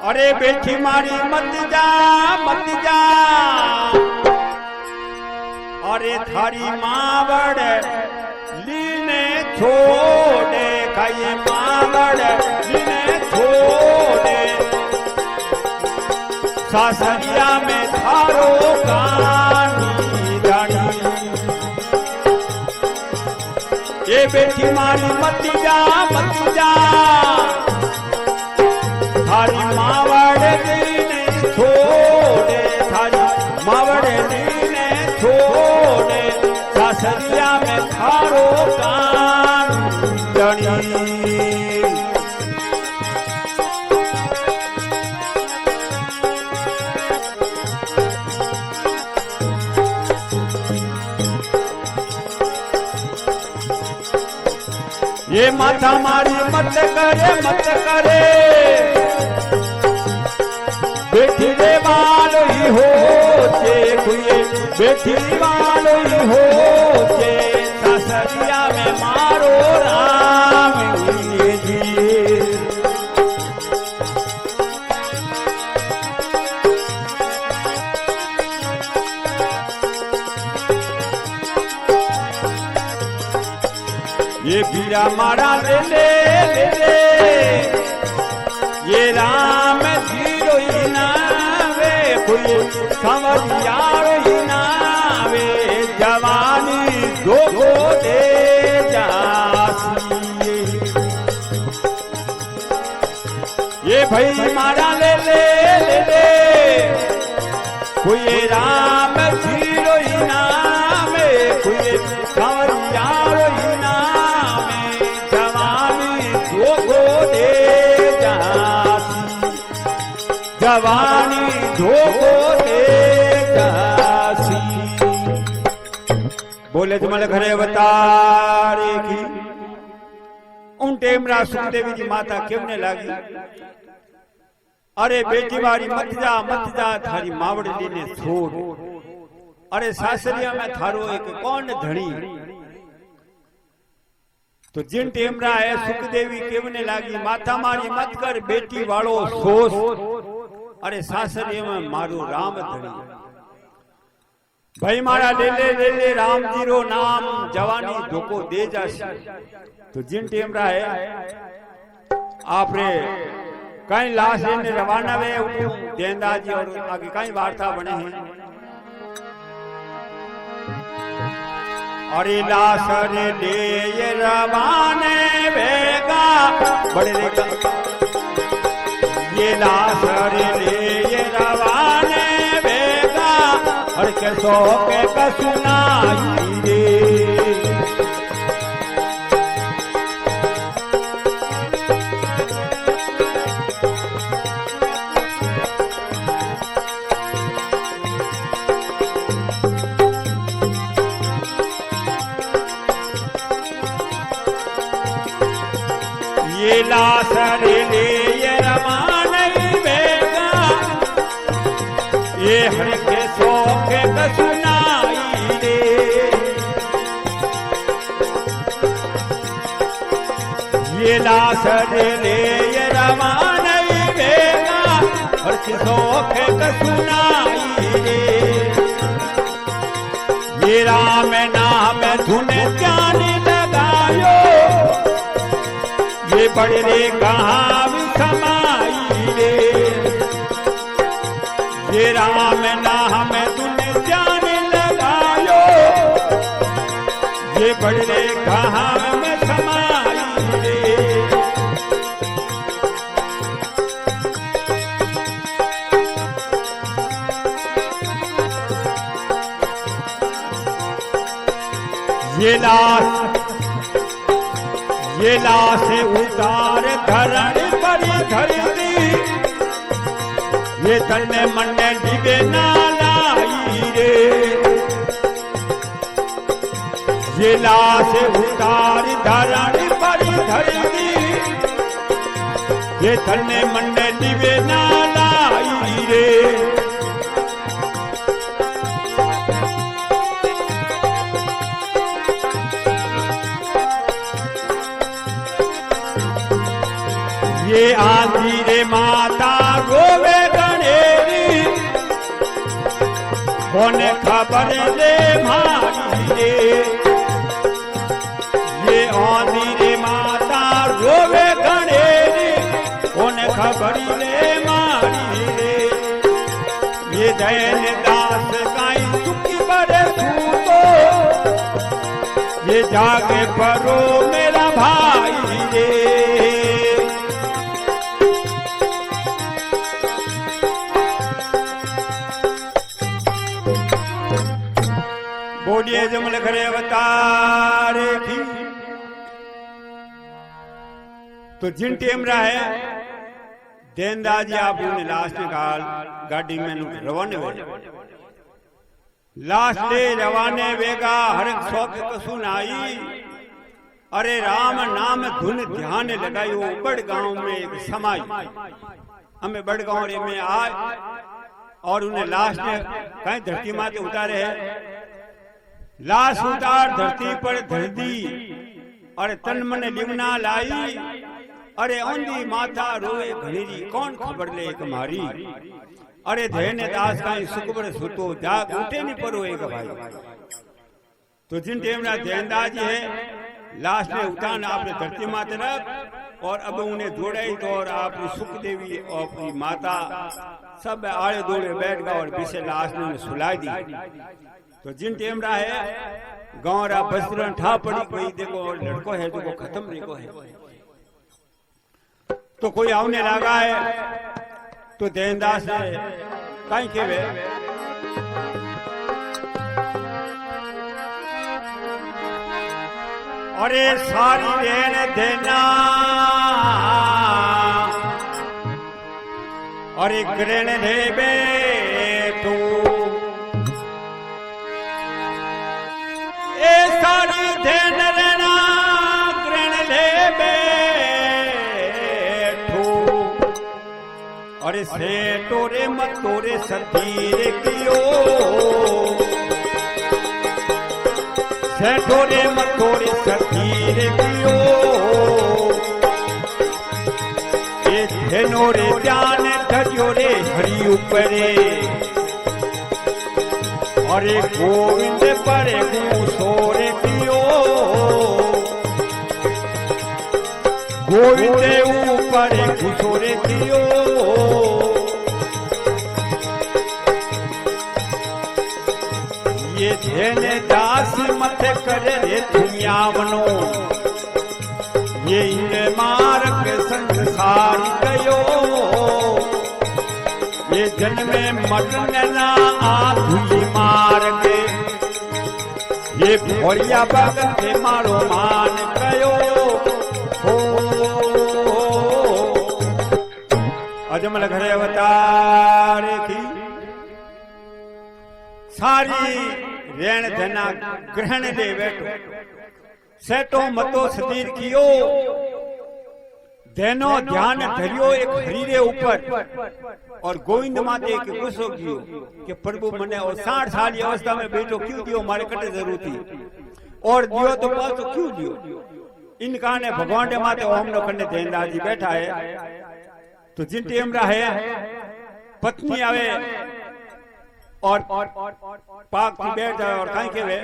Speaker 1: अरे बेटी मारी मत जा अरे थारी मावड़ लीने छोड़े खाइए मावड़ लीने छोड़े सासरिया में थारो कानी रानी ये बेटी मारी मत जा थारी मावड़ दीने छोड़े थारी मावड़ दीने छोड़े सासरिया में थारो कानी रानी ये माथा मारी मत करे बेटी रे वालो ही हो चे कुए बेटी वालो ही हो चे सासरिया में मारो राम जी ये बीरा मारा ले ये राम जीरो ही नावे कोई समझियारो ही नावे जवानी दो दे जासी ये भाई मारा ले कोई राम जीरो ही नावे कोई समझियारो ही जवानी धोखो दे जासी बोले तुम्हारे घरे अवतारे की उन टेमरा सुखदेवी जी माता केवने लागी अरे बेटी वारी मत जा थारी मावड़ लीने छोड़ अरे सासरिया में थारो एक कौन धणी। तो जिन टेमरा है सुखदेवी केवने लागी माथा मारी मत कर बेटी वालो सोच। अरे सासरिया में मारो राम धणी भाई मारा ले ले राम जीरो नाम जवानी धोको दे जासी। तो जिन टेमरा है आपरे कई लाश ने रवाना वे देंदा जी और आगे कई वार्ता बने हैं। और लाश ले ये रवाने वेगा बड़े ये लाश ले ये रवाने वेगा और के सो के कसुनाई रे। ये लाश ले ये रवाने वेगा ये हर के सो के कसुनाई रे। ये लाश ले ये रवाने वेगा हर के सो के कसुनाई रे। ये राम नाम धुन ध्यान लगायो ये बड़े रे कहाँ समाई रे। ये राम नाम तूने ध्यान लगायो ये बड़े रे कहाँ में समाई रे। ये लाश उतार धरण पर धरती ये तन्ने मन्ने डिबे ना लाई रे। ये लाश उतार धरण पर धरती ये तन्ने मन्ने डिबे ना लाई रे। ये आंधी रे माता रोवे गणेरी कोने खबर ले मारी रे। ये आंधी रे माता रोवे गणेरी कोने खबर ले मारी रे। ये दैन दास काई सुखी बड़े सूतो ये जागे परो मेरा भाई रे। बोलिए जमल खरे अवतार की। तो जिन टेमरा है देनदास जी आप लाश निकाल गाड़ी में रवाने हो लाश ले रवाने वेगा हर शौक कसुन आई। अरे राम नाम धुन ध्यान लगायो बड़ गांव में एक समाई। हमें बड़ गांव में आए और उन्हें लाश ने कहीं धरती माते उतारे है। लाश उतार धरती पर धर दी और तन मन लिमना लाई। अरे औंधी माथा रोए घनेरी कौन खबर ले एक मारी। अरे धैन दास का सुखबर सुतो जाग उठे नहीं परो एक भाई। तो जिन टेमरा धैनदास जी है लाश ने उठान आपने धरती माते रख और अब उन्हें दौड़ाई तो और आपकी सुख देवी और अपनी माता सब आड़े दौड़े बैठ गए और पीछे लाश ने उन्हें सुलाई दी। तो जिन टेमरा है गाँव रा बसरन ठा पड़ी कोई देखो और लड़को है जो खत्म नहीं को है। तो कोई आवने लगा है तो देनदास है कहीं के वे अरे सारी देन देना अरे ग्रहण देवे तू ए सारी देन रहना ग्रहण देवे अरे से तोरे मत तोरे सतीर कियो सेठो रे मथो रे सखी रे पियो ये धेनो रे ध्यान धरियो रे हरि उपरे अरे गोविंद पर घूसो रे पियो गोविंद ऊपर घूसो रे पियो ये धेने दास मथे करे रे दुनियावनो ये इन मार्ग संसार गयो ये जन्मे मटन ना आधुली मार्ग ये भोरिया भगत के मारो मान गयो अजमल घरे अवतारे थी सारी रेण धना ग्रहण दे बैठो सेठो मतो सतीर कियो धेनो ध्यान धरियो एक हरीरे ऊपर और गोविंद माते एक गुस्सो कियो कि प्रभु मने और 60 साल की अवस्था में बेटो क्यों दियो मारे कटे जरूरत थी और दियो तो पास तो क्यों दियो इनका ने भगवान के माते ओम नो खंडे धेनराज जी बैठा है तो जिन टेम रहा है पत्नी आवे और पाक की बैठ जाए और कहीं के वे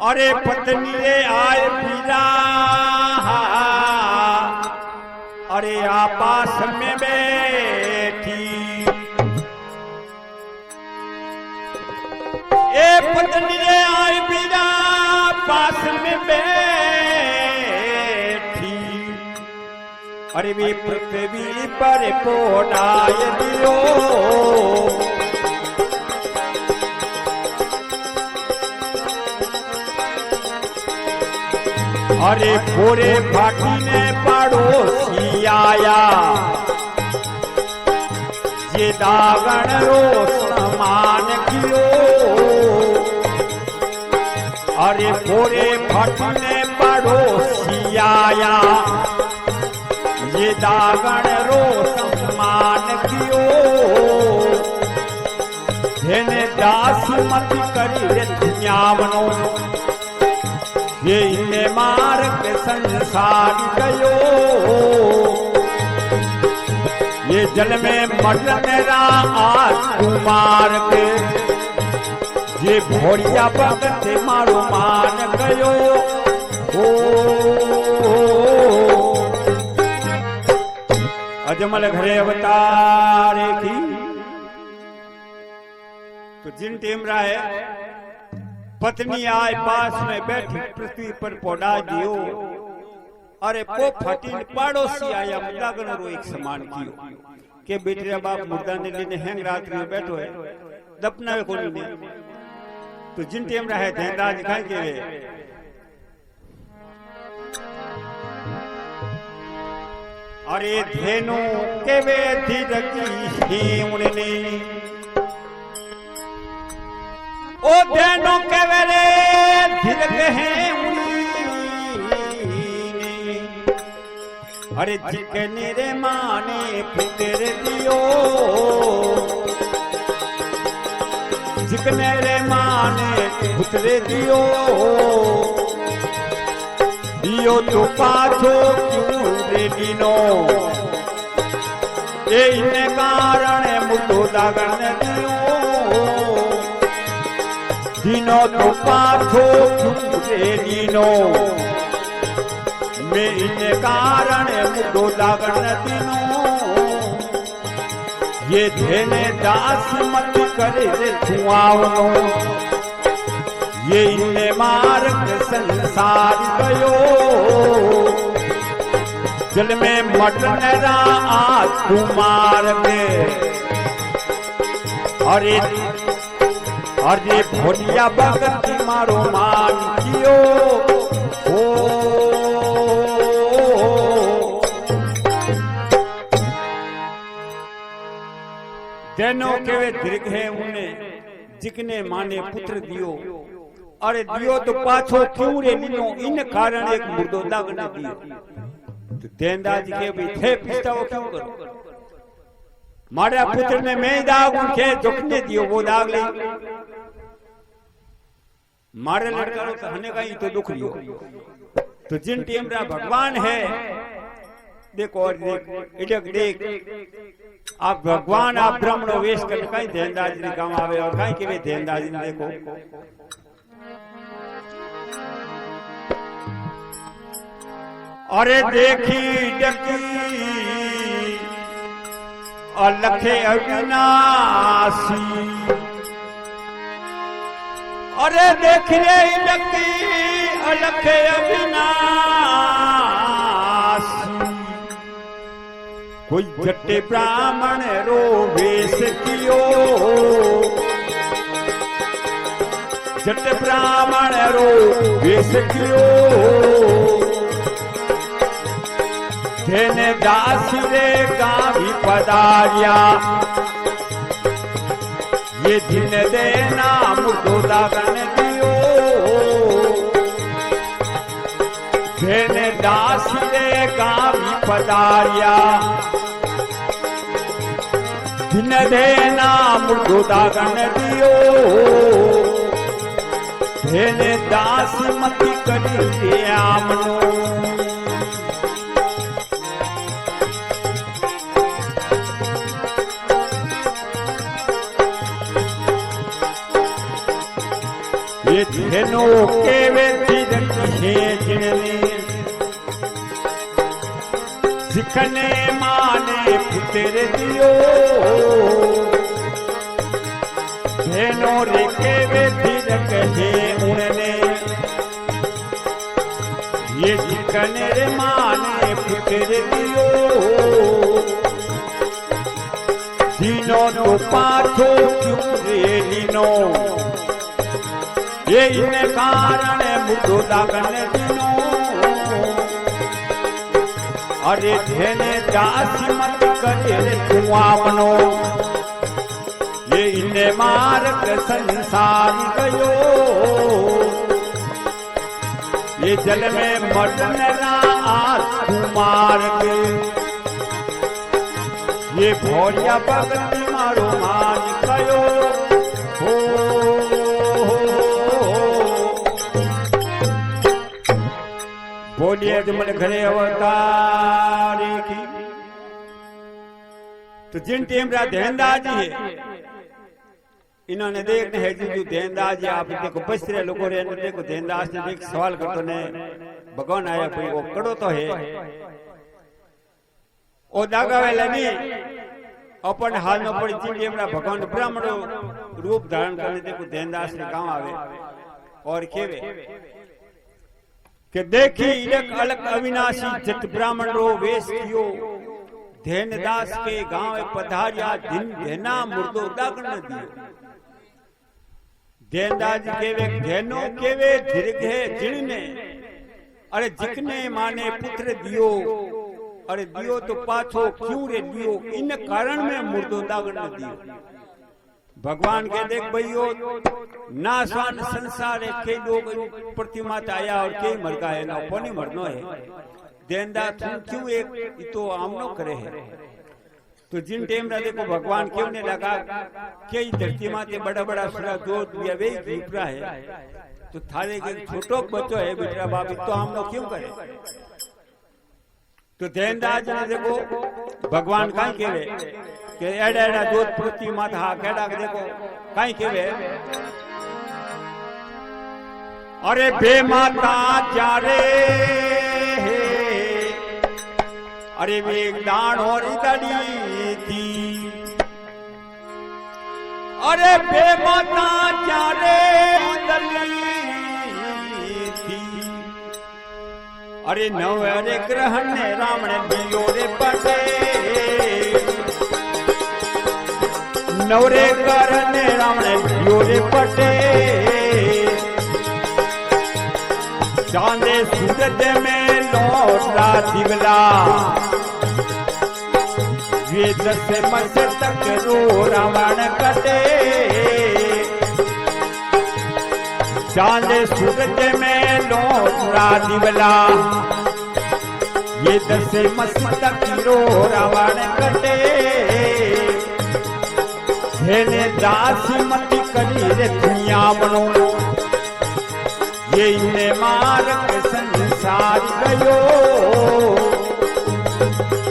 Speaker 1: अरे पत्नी रे आए पीला अरे आपास में बैठी ए पत्नी रे आए पीला पास में बैठी अरे वे पृथ्वी पर पोड़ाए दियो अरे पूरे भाटी ने पड़ोसी आया ये दागण रो समान कियो अरे पूरे भाटी ने पड़ोसी आया ये दागण रो समान कियो धेने दास मत करी दुनियावनो ये इन्ने मार्ग संसार गयो ये जल में मटन कुमार के ये भोरिया भगत मारो मान गयो अजमल घरे अवतारे की तो जिन टेमरा है पत्नी आए पास में बैठी पृथ्वी पर पौड़ा दियो अरे पो फटी पड़ोसी आया मुर्दा रो एक समान कियो के बेटे बाप मुर्दा ने लेने हैंग रात्रि में बैठो है दपना को ने तो जिन टेम रहे धेनराज खाई के वे अरे धेनु के वे धीरकी ही उन्हें ओ धेनु के वेरे धीरक हैं अरे जिकने रे माने पुत्र दियो जिकने रे माने पुत्र दियो दियो तो पाछो क्यों रे दिनो ए इने कारण मुतो दागन दियो दिनो तो पाछो क्यों रे दिनो मैं इने कारण मुतो दागन दिनो ये धेने दास मत करे रे धुआवनो ये इन्ने मार्ग संसार गयो जल में मटनरा कुमार में अरे अरे भोलिया भगत मारो मान कियो तेनो केवे दीर्घ है उन्हें जिकने माने पुत्र दियो अरे दियो तो पाछो क्यों रे दिनो इन कारण एक मुर्दो दाग ने दियो तो धेनराज के भी थे पिस्ताओ क्यों करो मारा पुत्र ने मैं दाग उनके दुखने दियो वो दाग ले मारे लड़का तो हने का ही तो दुख लियो। तो जिन टीम रा भगवान है देखो और देख इधर देख आप भगवान आप ब्राह्मणो वेश कर कई ध्यानदाज ने काम आवे और कई के वे ध्यानदाज ने देखो अरे देखी डकी अलखे अविनाशी अरे देख रे डकी अलखे अविनाशी कोई जट्टे ब्राह्मण रो वेश कियो जट्टे ब्राह्मण रो वेश कियो जेने दास रे गावी पधारिया ये दिन देना मुर्दो दागन दियो जेने दास रे गावी पधारिया दिन देना मुर्दो दागन दियो जेने दास मती करी आमनो ये धेनो के वे है जिनने सिखने माने पुत्र दियो धेनो रे के वे है उनने ये सिखने रे माने पुत्र दियो दिनो तो पाछो क्यों रे लीनो ये इन कारण मुद्दो दागन दिनो अरे धेने दास मत करे तू आपनो ये इन मार्ग संसार गयो ये जल में मटन तू मार्ग ये भोरिया भगति मारो मान गयो बोलिए तुम घरे अवतार की तो जिन टीम रा ध्यानदास जी है इन्होंने देखने है जो ध्यानदास जी आप देखो बसरे लोगों रे देखो ध्यानदास ने देख सवाल करतो ने भगवान आया कोई वो कड़ो तो है ओ दागावेला नहीं अपन हाल में पड़ी जिन टीम रा भगवान ब्राह्मणो रूप धारण करने देखो ध्यानदास ने काम आवे और केवे कि देखी एक अलग अविनाशी जट ब्राह्मण रो वेश कियो धेनदास के गांव पधारिया दिन धेना मुर्दो दागन दियो धेनदास केवे धेनो केवे दीर्घे जिणने अरे जिकने माने पुत्र दियो अरे दियो तो पाछो क्यों रे दियो इन कारण में मुर्दो दागन दियो भगवान के देख भइयो नाशान संसार है के लोग प्रतिमा आया और के मर गए ना कोनी मरनो है देंदा तुम क्यों एक तो आमनो करे है तो जिन टाइम रा देखो भगवान क्यों ने लगा के धरती माते बड़ा बड़ा सुरा जो दिया वे झूठा है तो थारे के छोटो बच्चो है बेटा बाप तो आमनो क्यों करे तो देंदाज ने देखो भगवान काई केवे के एडा एडा जोत पृथ्वी माता हा केडा देखो काई केवे अरे बे माता चारे अरे वे दान और इदड़ी थी अरे बे माता चारे इदड़ी थी अरे नवरे ग्रहण रावण दियो रे पटे नवरे ग्रहण रावण दियो रे पटे चांदे सूरज में लौटा दिवला वे दस मस तक रो रावण कटे चांदे सूरज में लौटा दिवला ये दस मस तक रो रावण कटे हेने दास मत करी रे दुनिया बनो ये ने मार्ग संसार गयो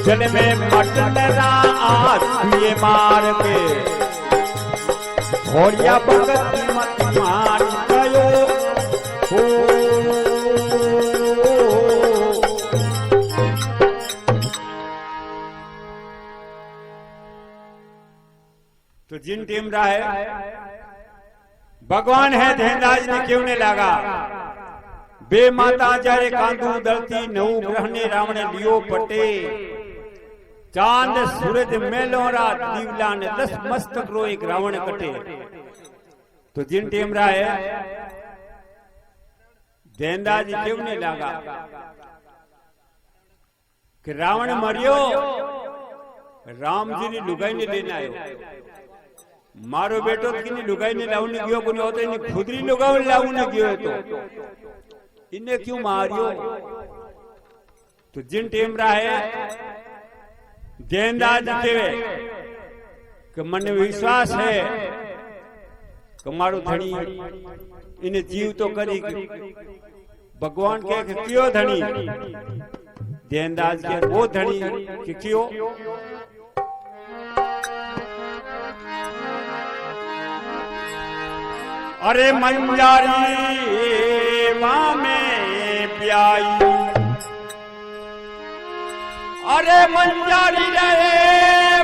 Speaker 1: जल में मटरा आज ये मार के घोड़िया भगत मत मान गयो हो। तो जिन टीम रहा है भगवान है धैनराज ने क्यों ने लागा बे माता जारे कांदू दलती नौ ग्रह ने रावण लियो पटे चांद सूरज मेलोरा दीवला ने 10 मस्तक रो एक रावण कटे। तो जिन टेम रहा है धैनराज क्यों ने लागा कि रावण मरियो राम जी ने लुगाई ने लेना आयो मारो बेटो किनी लुगाई ने लाऊ ने गयो कोनी होते ने खुदरी लुगाऊ लाऊ ने गयो तो इन्हें क्यों मारियो। तो जिन टेम रहा है धैनराज केवे कि मन विश्वास है कि मारो धनी इन्हें जीव तो करी भगवान के क्यों धनी धैनराज के वो धनी कि क्यों अरे मंजारी माँ में प्याई अरे मंजारी रे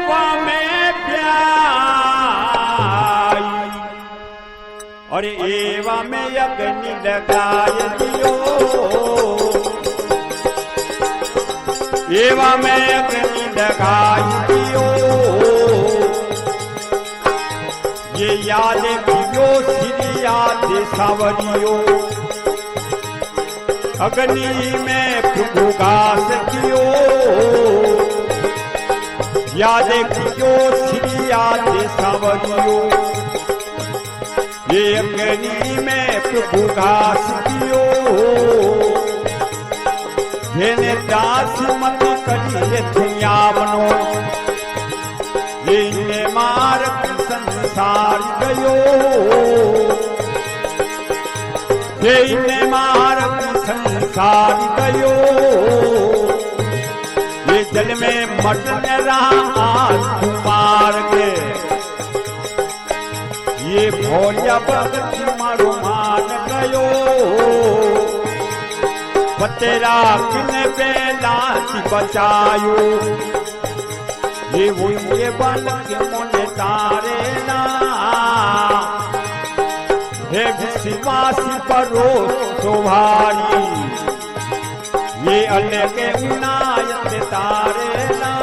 Speaker 1: माँ में प्याई अरे एवा में अग्नि लगाए दियो एवा में अग्नि लगाई दियो ये याद पियो श्री याद सावरियो अग्नि में प्रभु घास कियो याद पियो श्री याद सावरियो ये अग्नि में प्रभु घास कियो जेने दास मत करिए दुनिया बनो ये मार संसार गयो ये मार संसार गयो ये जल में मटन रहा मार के ये भोलिया भगत मारो मान गयो तेरा किन बेला बचायो ये वो ये बन के मोने तारे ना हे विश्वासी परो तुम्हारी ये अल्लाह के उनायत तारे ना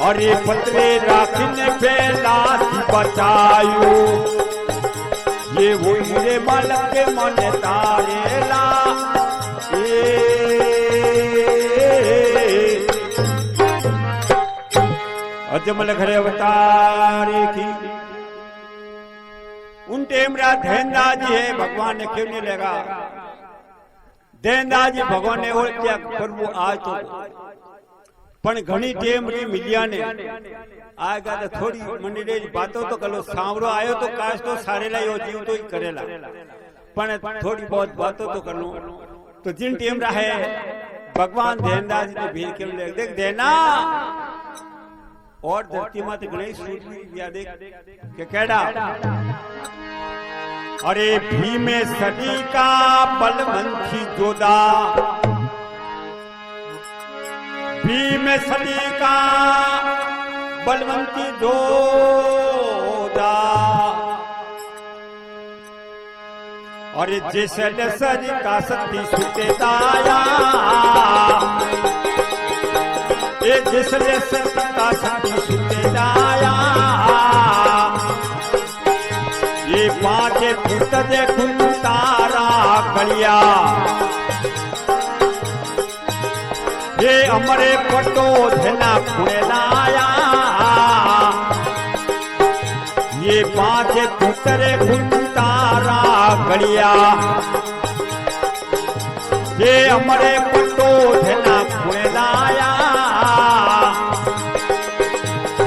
Speaker 1: और ये पत्रे राखने बेला बचायो ये वो ये बन के मोने तारे ना अजमल घरे अवतारे की उन टेमरा धैनराज है भगवान ने क्यों नहीं लगा धैनराज भगवान ने और क्या करवू आज तो पण घणी टेमरी मिलिया ने आएगा तो थोड़ी मंडली बातों तो करो सांवरो आयो तो काश तो सारेला यो जीव तो ही करेला पण थोड़ी बहुत बातों तो कर लो। तो जिन टेमरा है भगवान धैनराज ने भीड़ क्यों ले देख देना और धरती माते गणेश सूर्य देख के केड़ा अरे भीमे सदी का बलवंती जोधा भीमे सदी का बलवंती जोधा अरे जैसे सदी का सती सुते दाया ये जिसने सत्ता सती सुते दाया ये पांचे फुट दे तारा कलिया ये अमरे पटो धना खुणे लाया ये पांचे फुटरे तारा कलिया ये अमरे पटो धना खुणे लाया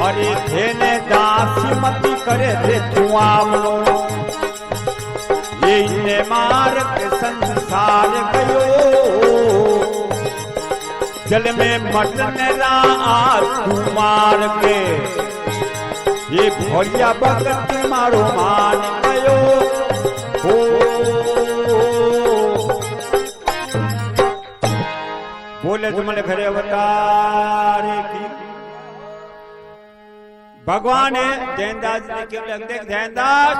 Speaker 1: अरे धेने दासी मती करे थे तू आवलो मार्ग संसार गयो, जल में मटनरा आंसू मार के, ये भोरिया भगत मारो मान गयो। हो बोले तुमने घरे अवतार की भगवान है। जैनदास ने क्यों लगते जैनदास,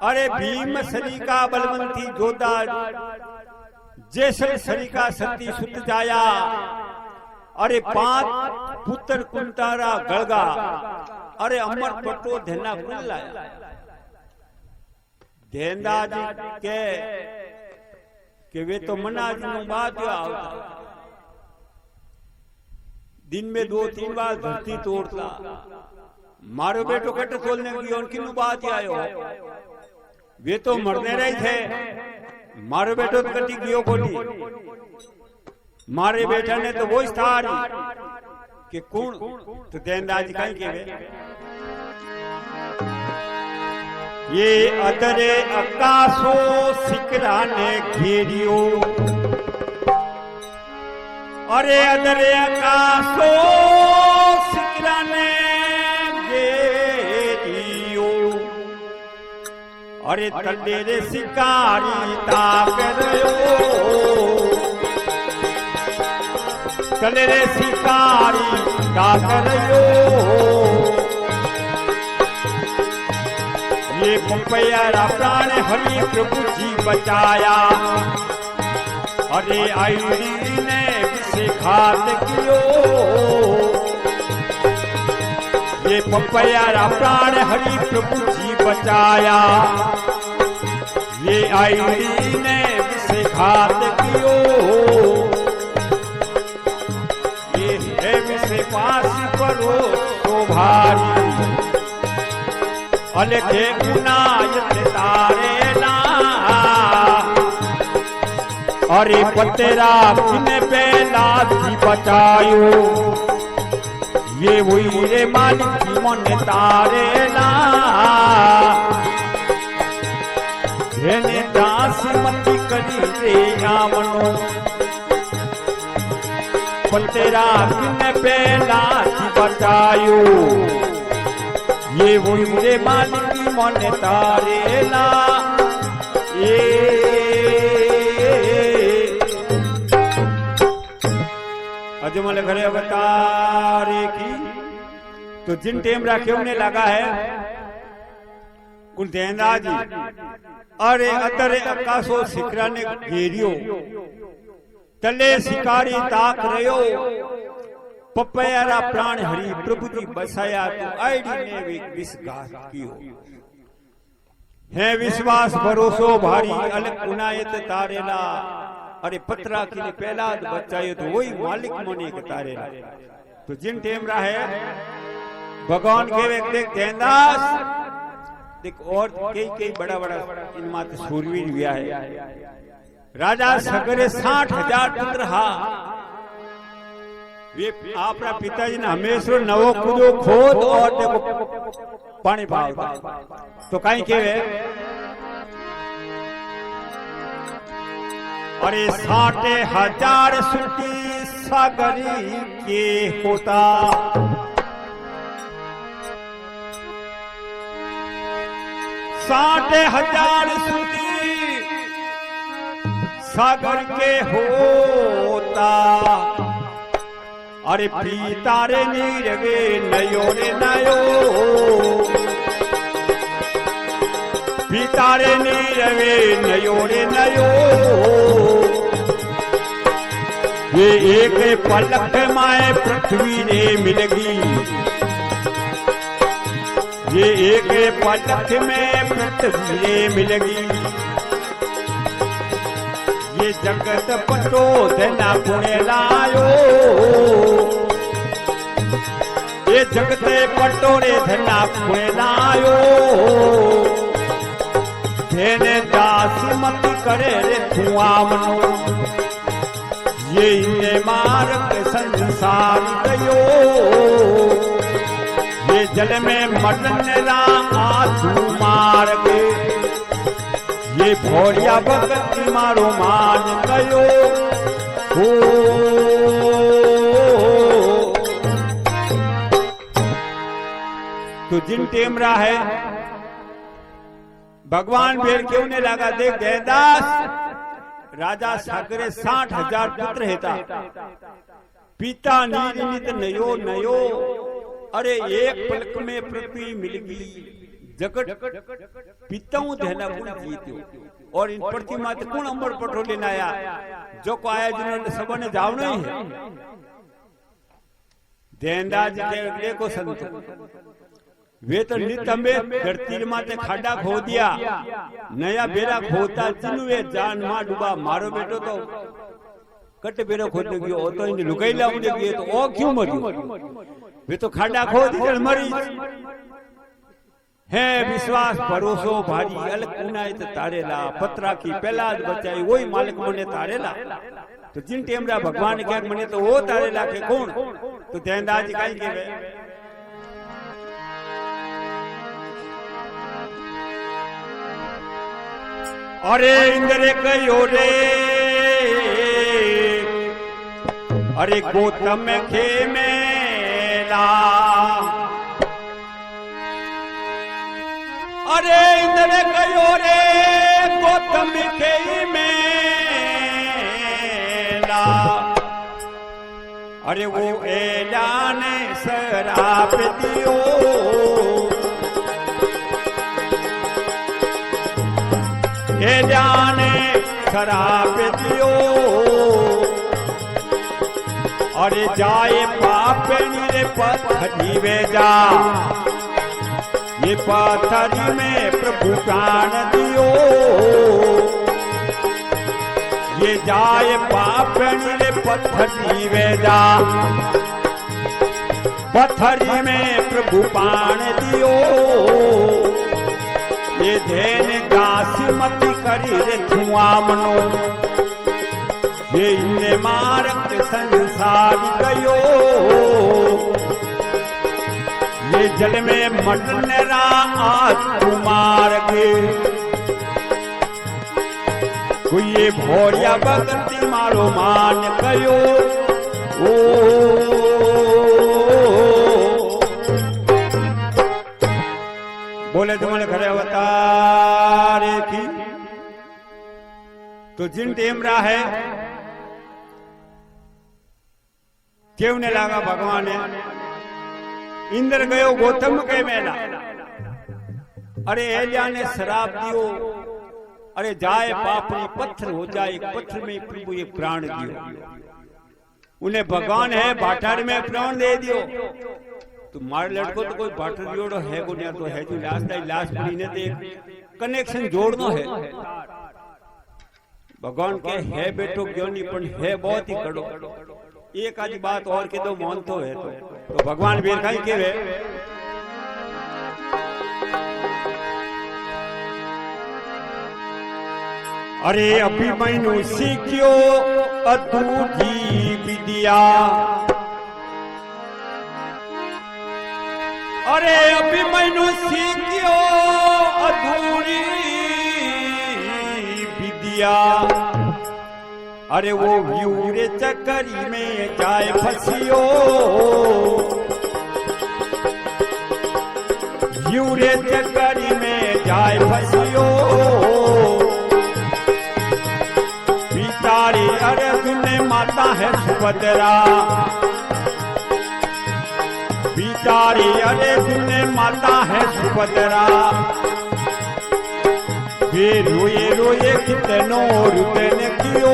Speaker 1: अरे भीम सरिका बलवंती जोधा जैसे सरिका सती सुत जाया, अरे 5 पुत्र कुंतारा गड़गा, अरे अमर पटो धना कुल लाया। जैनदास के वे तो मना जी बात आवता, दिन में 2-3 बार धरती तोड़ता, मारो बेटो कट तोड़ने की उनकी बात आयो, वे तो मरने रहे थे, मारो बेटो तो कटी गियो कोटी, मारे बेटा ने तो वो स्थारी कि कौन तो जैनदास कहीं के ये अदरे आकाशो सिकरा ने घेरियो, अरे अदरे आकाशो सिकरा ने घेरियो, अरे तलेरे शिकारी ताक रयो, तलेरे शिकारी ताक रयो। ये पपैया प्राण हरि प्रभु जी बचाया, अरे आईडी ने विषघात कियो, ये पपैया प्राण हरि प्रभु जी बचाया, ये आईडी ने विषघात कियो, ये है विषपास करो तो भारी, अलखे गुनायत तारे ना, अरे पतेरा किने बेला थी बचायो, ये वही रे मालिक की मन तारे ना, जेने दास मती करी रे आमनो, पतेरा किने बेला थी बचायो, ये वो मुझे मालिक की मन तारे ना। ये अजमल घरे अवतारे की तो जिन टेम रखे उन्हें लगा है कुल जैनदास जी, अरे अतरे आकाशो सिकरा ने घेरियो, तले शिकारी ताक रयो, पपैया प्राण हरि प्रभु जी बसाया, तो आईडी ने विश्वास कियो, है विश्वास भरोसो भारी, अलग उनायत तारेला, अरे पत्रा के लिए पहला बचायो, तो वही मालिक मने के तारेला। तो जिन टेम रहा है भगवान के देख जैनदास देख, और कई बड़ा बड़ा इन माते सूरवीर हुआ है, राजा सगरे 60,000 पुत्र हा, वे आपरा पिताजी ने हमेशा नवो कूदो खोद और देखो पानी पाव, तो कहीं केवे, अरे 60,000 सुटी सागरी के होता, 60,000 सुटी सागर के होता, अरे पीतारे नीरवे नयो रे नयो, पीतारे नीरवे नयो रे नयो, ये एक पलक माए पृथ्वी ने मिलगी, ये एक पलक में पृथ्वी ने मिलगी, ये जगत पटो धना पुणे लायो, ये जगते पटोरे धना पुणे लायो, धेने दास मत करे रे धुआमनो, ये इन्ने मार्ग संसार गयो, ये जल में मटन रा आंसू मार गए, ये भोरिया भगत मारो मान कयो हो। तो जिन टेमरा है भगवान बेर क्यों ने लगा देख जयदास राजा सागरे 60,000 पुत्र हेता पिता नीत नयो नयो। अरे एक पलक में पृथ्वी मिल गई जगत पिताऊ देना कुण जीत्यो। और इन प्रतिमा ते कुण अंबर पटो लेना आया जो को आया जिन्होंने सबने जावनो ही है देंदाज देखो संत वे तो नित हमें धरती माते खाडा खो दिया नया बेरा खोता जिनवे जान मां डूबा मारो बेटो तो कट बेरो खोद गयो ओ तो इन लुगाई लाऊ दे गयो तो ओ क्यों मरियो वे तो खाडा खो दी मरी है विश्वास भरोसो भारी अलग कुनाए तो तारेला पत्रा की पहला बचाई वही मालिक मने तारेला। तो जिन टेमरा भगवान क्या मने तो वो तारेला के कौन तो देंदाज काई केवे अरे इंद्र कयो रे अरे गौतम खे मेला अरे इंद्र कयो रे गौतम खे मेला अरे वो ऐलान शराप दियो जाने शराब दियो अरे जाए पाप रे पत्थरी वे जा ये पत्थरी में प्रभु प्राण दियो ये जाए पाप रे पत्थरी वे जा पत्थरी में प्रभु प्राण दियो ये धेन दास मत करी रे धुआं मनो ये इन्ने मारक संसार गयो ये जल में मटनरा आज कुमार के कोई ये भोरिया भगती मारो मान गयो ओ बोले तुम्हारे घरे अवतारे की। तो जिन टेमरा है क्यों ने लागा भगवान है इंद्र गयो गौतम के मेला अरे एलिया ने शराब दियो अरे जाए पापड़ी पत्थर हो जाए एक पत्थर में प्रभु ये प्राण दियो उन्हें भगवान है भाटार में प्राण दे दियो। तो मारे लड़को तो कोई भाटर जोड़ो है को नहीं तो है जो लाश पड़ी ने तो कनेक्शन जोड़ना है भगवान के है बेटो क्यों नहीं पण है बहुत ही कड़ो एक आधी बात और के दो मान तो है तो भगवान वीर खाई के वे अरे अभी मैनू सीखियो अधूरी विद्या अरे अभी मैनू सीखियो अधूरी विद्या अरे वो व्यूरे चक्करी में जाए फसियो व्यूरे चक्करी में जाए फसियो पितारी अर्जुन माता है सुभद्रा पितारी अर्जुन माता है सुभद्रा वे रोए रोए कितनो रुदन कियो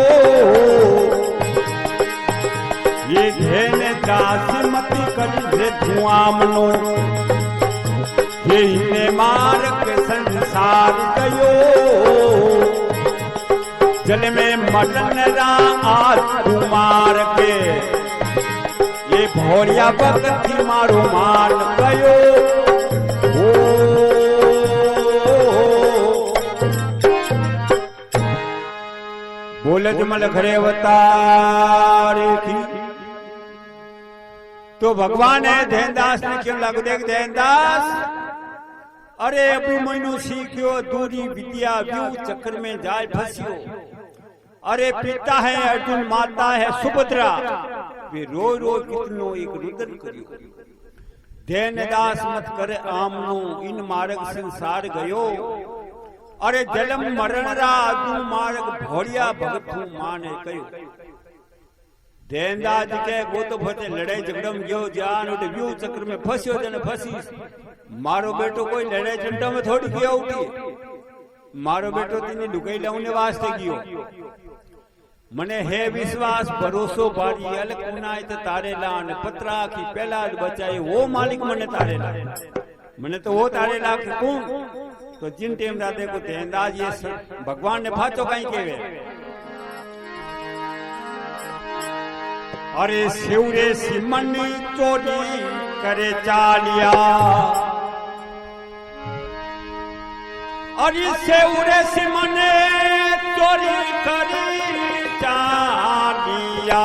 Speaker 1: ये धेन दास मति कर धुआं मनो ये इन्ने मार्ग संसार गयो जल में मटन रा आज कुमार के ये भोरिया भगती मारो मान गयो बोले जमल घरे अवतारे की। तो भगवान है देनदास ने क्यों लग देख देनदास अरे अभिमन्यु सीखियो दूरी विद्या व्यू चक्र में जाए फंसियो। अरे पिता है अर्जुन, माता है सुभद्रा, वे रोज रोज कितनो एक रुदन करियो। धैर्यदास मत करे आमनो, इन मार्ग संसार गयो। अरे जलम मरण रा दू मार्ग भोरिया भगतू माने कयो। धैर्यदास के वो तो फते लड़ाई झगड़म गयो, जान उठ व्यू चक्र में फंसियो जने फंसी। मारो बेटो कोई लड़ाई झगड़ा में थोड़ी गया उठी, मारो बेटो तीने लुकाई लाउने वास्ते गयो। मने है विश्वास भरोसो भारी अलग कुनाय तो तारे लान पत्रा की पहला बचाए वो मालिक मने तारे ला। मने तो वो तारे ला कौन तो जिन टेम राते को धैर्यदास ये भगवान ने फाचो कहीं केवे। अरे शिवरे सिमनी चोरी करे चालिया। अरे शिवरे सिमने चोरी करी चालिया।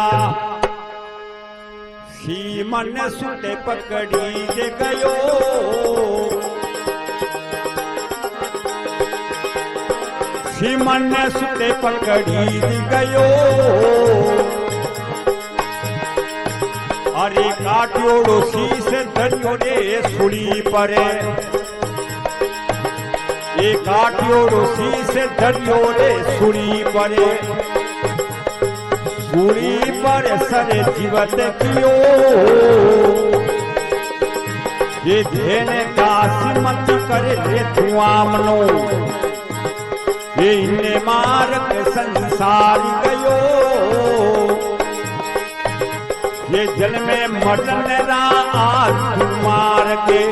Speaker 1: सीमन सुटे पकड़ी दे गयो। सीमन सुटे पकड़ी दे गयो। अरे काटियोड़ो शीश धरियो रे सुड़ी परे। ए काटियोड़ो शीश धरियो रे सुड़ी परे। सुड़ी पर सर जीवत कियो। ये धेन का सिमत करे रे धुआमनो। ये इन्ने मार्ग संसार गयो। ये जल में मटन रा आज मार के।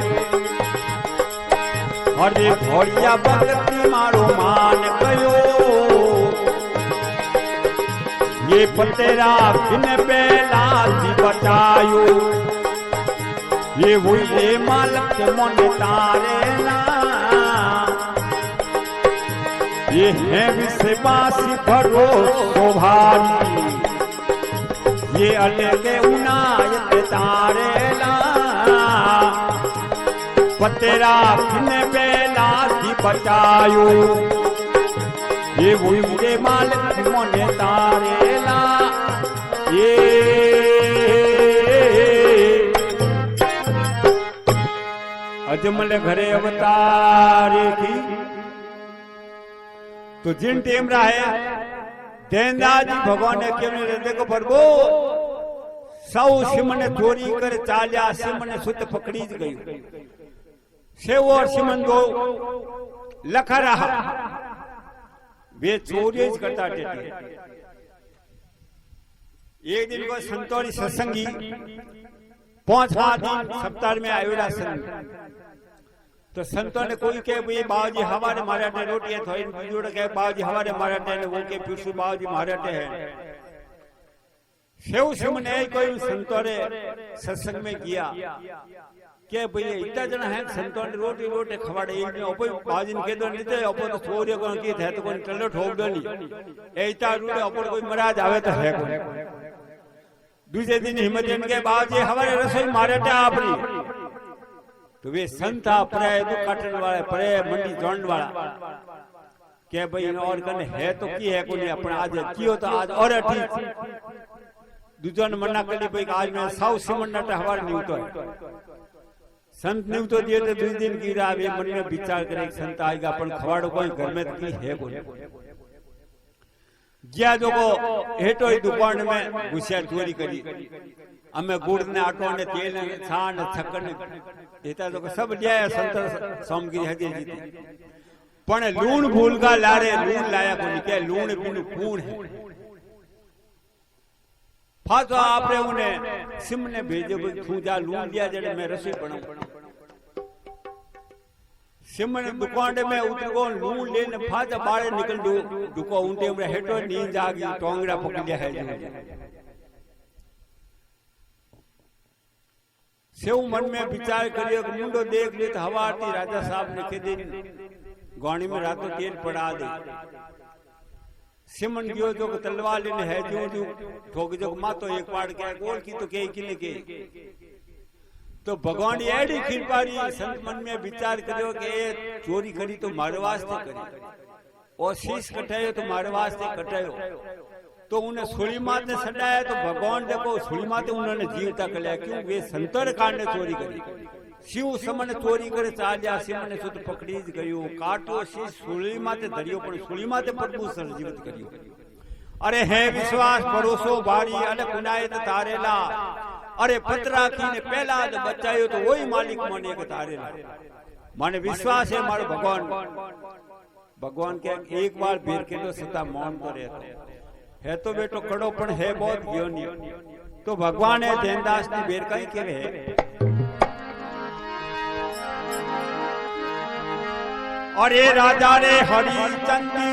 Speaker 1: और ये भोरिया भगती मारो मान गयो। ये पतेरा किन बेला जी बचायो। ये वही मालक मन तारे ना। ये है विश्वासी भरोसो भारी। ये अलग उनायत तारेला। पतेरा किन बेला दी बचायो। ये वही मालिक मोने तारेला। ये अजमल घरे अवतारे की तो जिन टेम रहा है धैर्यदास जी भगवान ने केवल हृदय को भरबो। सौ सिमन चोरी कर चालिया। सिमन सुत पकड़ी गई। सेव और सिमन दो लखा रहा। वे चोरी करता टेटे। एक दिन को संतोरी सत्संगी 5 दिन सप्ताह में आयोड़ा संत। तो संतों ने कोई के भाई बाबूजी हमारे माराटे रोटी है थोड़ी जोड़ के बाबूजी हमारे माराटे ने वो के पीछू बाबूजी माराटे हैं। सेव सिम ने कोई संतों ने सत्संग में किया के भाई इतना जना है संतों ने रोटी रोटी खवाड़े एक ने ओपो बाबूजी ने के दो नहीं थे ओपो तो छोरे को की थे तो कोई टल्लो ठोक दो नहीं ऐता रूटे ओपो कोई महाराज आवे तो है कोई। दूसरे दिन हिम्मत इनके बाबूजी हमारे रसोई माराटे आपनी। तो वे संत परे काटन वाले परे मंडी जोड़न वाला के भाई और कने है तो की है कोनी अपना आज कियो तो आज और ठीक। दूजो ने मना कर ली भाई आज मैं 100 सिमन नट हवार नहीं तो संत ने तो दिए तो 2 दिन की राह वे मन में विचार करे संत आएगा अपन खवाड़ो कोई घर में की है कोनी। ज्या जो को हेटो ही दुकान में घुसिया चोरी करी। अमे गुड़ ने आटो ने तेल ने छाण ने छक्कन देता तो सब लिया संत सोमगिरी हजे जीती। पण लूण भूल का लारे लूण लाया कोनी के लूण बिनु कूण है। फातो आपने उन्हें सिम ने भेजो तू जा लूण लिया जड़े मैं रसोई बनाऊं। सिम ने दुकान में उतरो लूण लेने फाजा बाहर निकल दो दुको ऊंटे में हेटो नींद आ गई टोंगड़ा पकड़ लिया है जो। सेव मन में विचार करियो कि मुंडो देख ले तो हवा आती राजा साहब ने के दिन गौणी में रातों तेल पड़ा दे। सिमन गयो जो तलवार लेने है जो ठोक जो मातो एक पाड़ के गोल की तो के किले के तो भगवान एडी कृपारी संत मन में विचार करो कि चोरी करी तो मारे वास्ते करी और शीश कटायो तो मारे वास्ते कटायो तो उन्हें सुली माते सडाया तो भगवान देखो सुली माते उन्होंने जीवता कर क्यों वे संतर कांड ने चोरी करी शिव समन चोरी करे चाल्या शिव ने सुध पकड़ी ज गयो काटो शीश सुली माते धरियो पण सुली माते प्रभु सर्जीवित करियो अरे है विश्वास भरोसो भारी अने कुनायत तारेला अरे पतरा की ने पहला ज बचायो तो वही मालिक मने के तारेला माने विश्वास है मारो भगवान के एक बार बेर के तो सता मौन तो रहता है तो बेटो कड़ो पण है बहुत ज्ञानी तो भगवान है ध्यानदास ने बेर कहीं के है और ये राजा रे हरिचंदी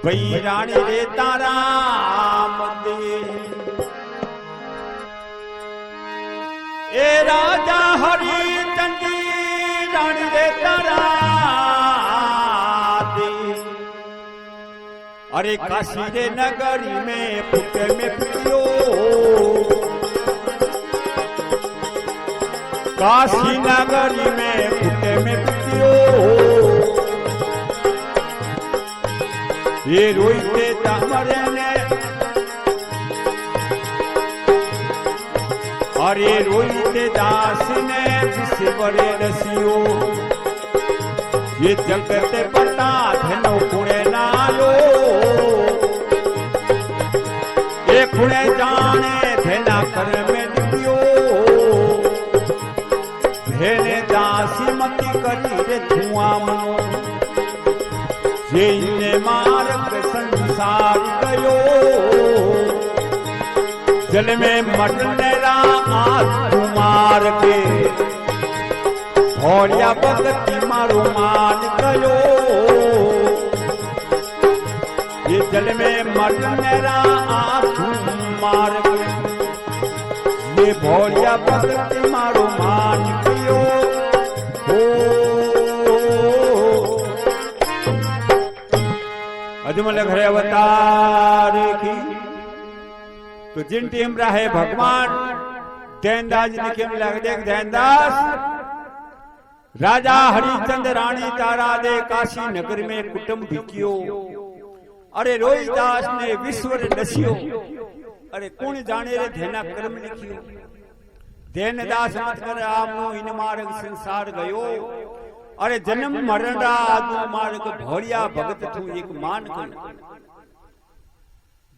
Speaker 1: भई रानी रे तारा मदे ए राजा हरिचंदी रानी रे तारा दे अरे काशी रे नगरी में पुट में पियो काशी नगरी में पुटे में पियो ये रोईते तामरे ने और ये रोईते दास ने विश्वरे रसियो ये जगते पता धनो कुणे नालो ये कुणे जाने धना कर में लियो हेने दासी मती करी रे धुआं मनो जेने मार्ग संसार गयो जल में मटनेरा आत्म मार के भोलिया भगती मारो मान गयो ये जल में मटनेरा आत्म मार के ये भोलिया भगती मारो मान गयो अजमल घरे अवतार की तो जिन टीम रहे भगवान ध्यानदास जी ने केम लग देख ध्यानदास राजा हरिचंद रानी तारा दे काशी नगर में कुटुंब भिकियो अरे रोहिदास ने विश्व नसियो अरे कौन जाने रे धेना कर्म लिखियो ध्यानदास मत कर आमनो इन मार्ग संसार गयो अरे जन्म मरण रा आदु मार्ग भोलिया भगत तू एक मान कर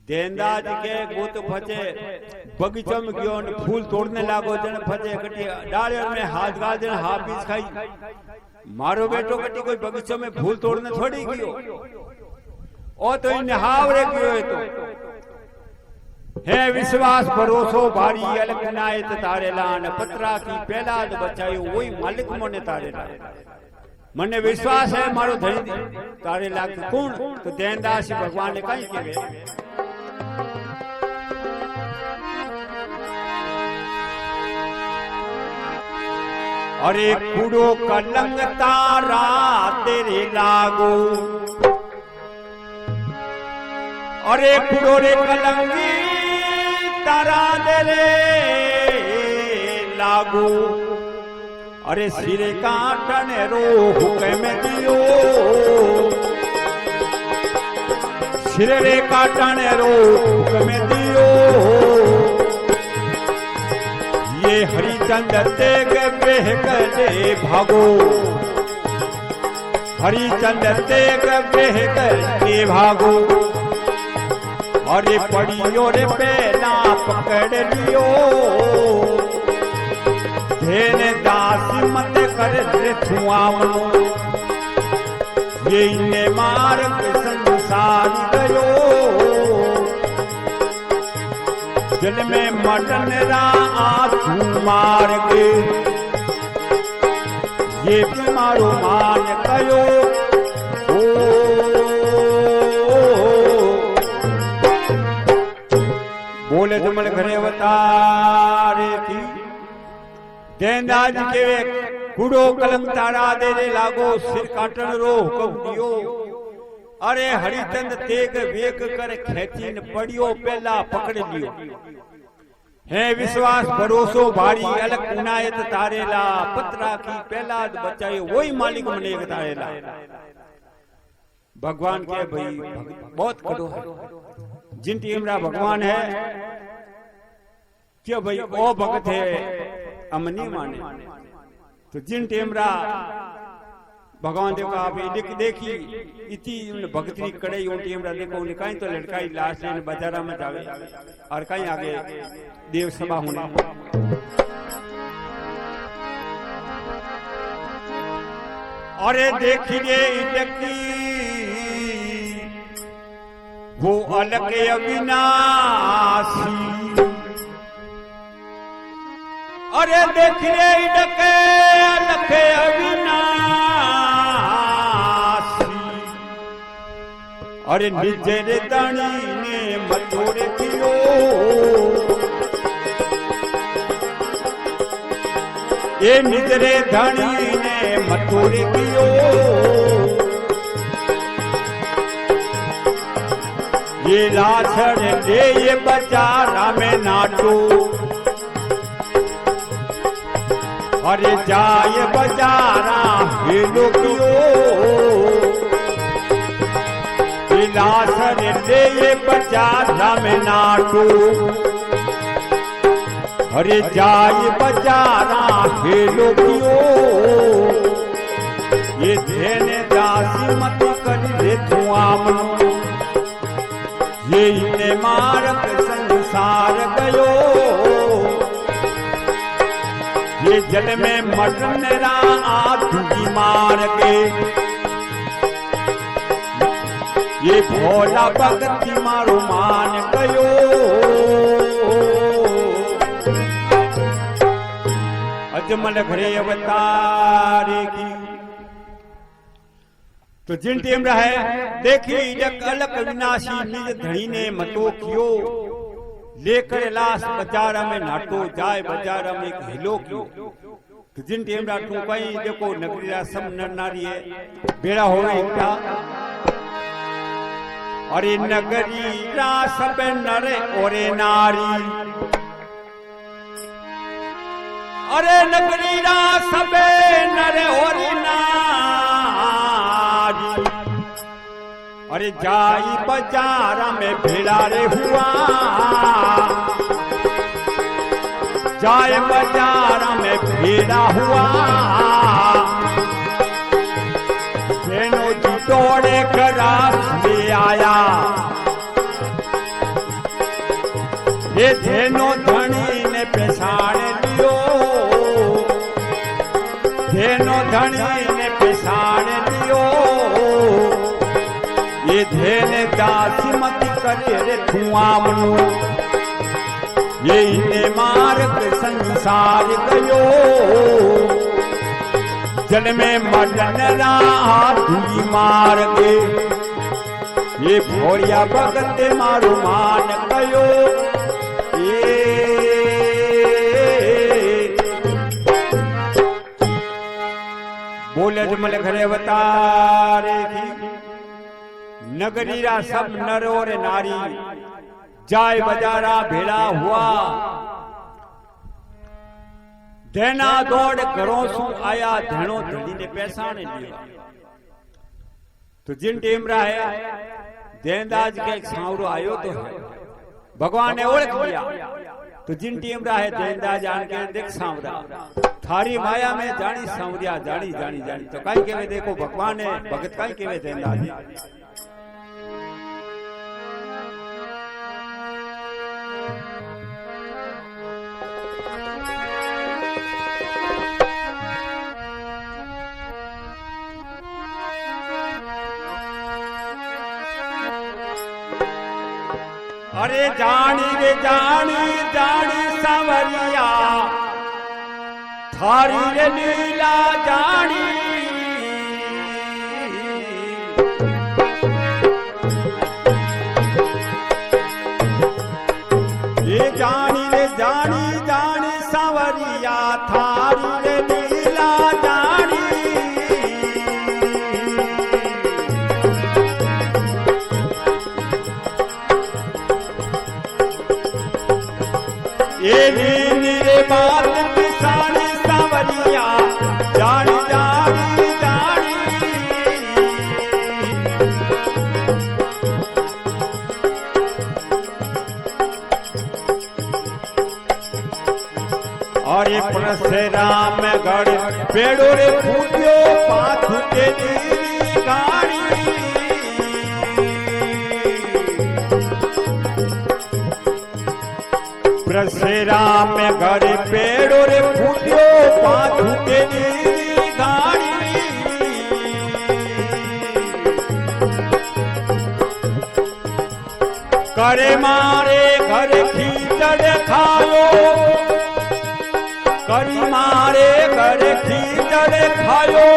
Speaker 1: ध्यानदास के गोत फचे बगीचा में गयो ने फूल तोड़ने लागो जन फचे कटी डालियों में हाथ गाल जन हाथ बीच खाई मारो बेटो कटी कोई बगीचा में फूल तोड़ने थोड़ी गयो ओ तो इन हावरे गयो है तो है विश्वास भरोसो भारी अलकनायत तारेला ने पतरा की पहला ज बचायो वही मालिक मोने तारेला मने विश्वास है मारो धनी तारेला कौन तो ध्यानदास भगवान ने कहीं के अरे कूड़ो कलंग तारा तेरे लागो अरे कूड़ो रे कलंगी तारा तेरे लागो अरे सिरे काटन रो हुक्म दियो सिरे काटन रो हुक्म दियो ये हरिचंद तेग बेह करे भागो हरिचंद तेग बेह करे भागो अरे पड़ियो रे पेला पकड़ लियो धेन दासी मत कर रे धुआं मनो ये इन्ने मार्ग संसार गयो जल में मटन रा आंसू मार के ये भी मारो मान कयो बोले जमल घरे अवतारे की ध्यानदास के कूड़ो कलंग तारा दे लागो सिर काटन रो हुक्म दियो अरे हरिचंद तेग वेग कर खेची न पड़ियो पहला पकड़ लियो है विश्वास भरोसो भारी अलग इनायत तारेला पत्रा की पहला बचाए वही मालिक मने एक तारेला। भगवान के भाई बहुत कड़ो है जिन टीमरा भगवान है क्यों भाई ओ भगत है अमनी माने तो जिन टीमरा भगवान देखो आप देखी इतनी भक्ति कड़े टीमरा देखो उन्हें कहीं तो लड़काई लाश लेने बाजारा में जावे और कहीं आगे देव सभा होने। अरे देखिए इटकी वो अलग अविनाशी। अरे देखिए इटके अलग अविनाशी। अरे निजरे दानी ने मतोरे दियो ये निजरे धनी ने मतोरे कियो। ये लाछड़ ले ये बचारा में नाटो। अरे जाए बजारा हेलो कियो। ये लाछड़ ले ये बचारा में नाटो। अरे जाए बजारा हेलो कियो। ये धेने दासी मत कर दे तू आमनो। ये इने मारक संसार गयो। ये जल में मरनेरा आदमी मार के। ये भोला भगती मारो मान गयो। अजमल घरे अवतारे की तो जिन टेम रहे देखी जग अलग विनाशी निज धनी ने मतो कियो। लेकर लाश बाजारा में नाटो जाए बाजारा में एक हिलो कियो। तो जिन टेम रा तू कहीं देखो नगरीरा सब नर नारी है बेड़ा होवे इतना। अरे नगरीरा सब नर और नारी। अरे नगरीरा सबे नर और नारी। अरे जाई बाजारा में भेड़ा रे हुआ। जाए बाजारा में भेड़ा हुआ। धेनो जी दौड़े करास ले आया। ये धेनो धनी ने पेशान लियो। धेनो धनी ने पेशान लियो। ये धेने दासी मत करे रे खुआमनो। ये इने मार्ग संसार गयो। जल में मरनरा आदमी मार के। ये भोरिया भगत मारो मान गयो। बोले जमल घरे अवतारे की नगरीरा सब नर और नारी। जाए बाजारा भेड़ा हुआ। देना दौड़ घरों सु आया धनो धनी ने पैसा ने लिया। तो जिन टेम रहा है देनदाज के एक सांवरो आयो तो है भगवान ने ओळख लिया। तो जिन टेम रहा है देनदाज जान के देख सांवरा थारी माया में जानी सांवरिया जानी जानी जानी। तो कहीं केवे देखो भगवान ने भगत कहीं केवे देनदाज। अरे जानी रे जानी जानी सांवरिया थारी रे लीला जानी। ये जानी रे जानी जानी सांवरिया थारी रे लीला जानी। ये राम गढ़ पेड़ो रे फूटियो पाछू तेरी गाड़ी प्रसे राम गढ़ पेड़ो रे फूटियो पाछू तेरी गाड़ी करे मारे घर खींचड़ खायो करी मारे घर खींचड़ खायो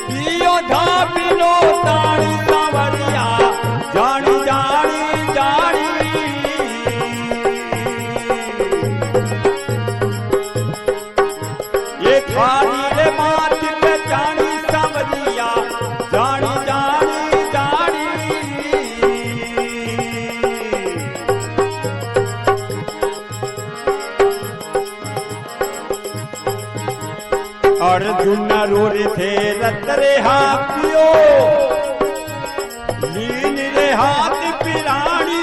Speaker 1: पियो धा पिलो ताड़ी सांवरिया जानी जानी जानी ये थारी रे मात पे जानी सांवरिया जानी जानी जानी अर्जुन रोरे थे रतरे हाथियो लीन रे हाथ पिरानी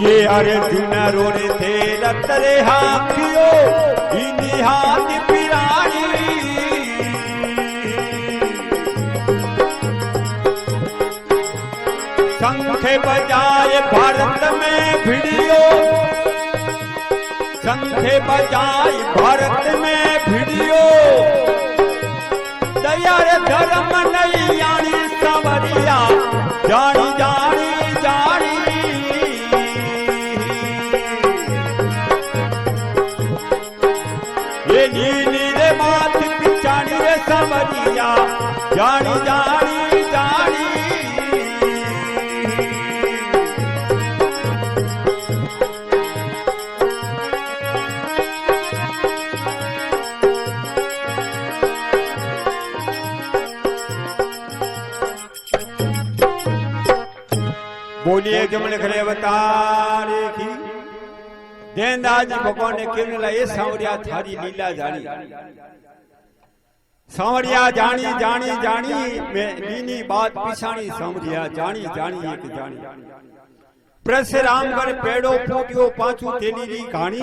Speaker 1: ये अर्जुन रोरे थे रतरे हाथियो लीन हाथ पिरानी शंख बजाए भारत में भिड़ियो शंख बजाई भारत में भिड़ियो दया रे धर्म नहीं यानी सांवरिया जानी जानी जानी ये नीली रे मात पिछानी रे सांवरिया जानी जानी जानी बोलिए जमने खड़े अवतारे की देनदास जी भगवान ने केवल ला ये सांवरिया थारी लीला जानी सांवरिया जानी जानी जानी मैं लीनी बात पिछानी सांवरिया जानी जानी एक जानी प्रस रामगढ़ पेड़ो फूटियो पाछू तेली री कहानी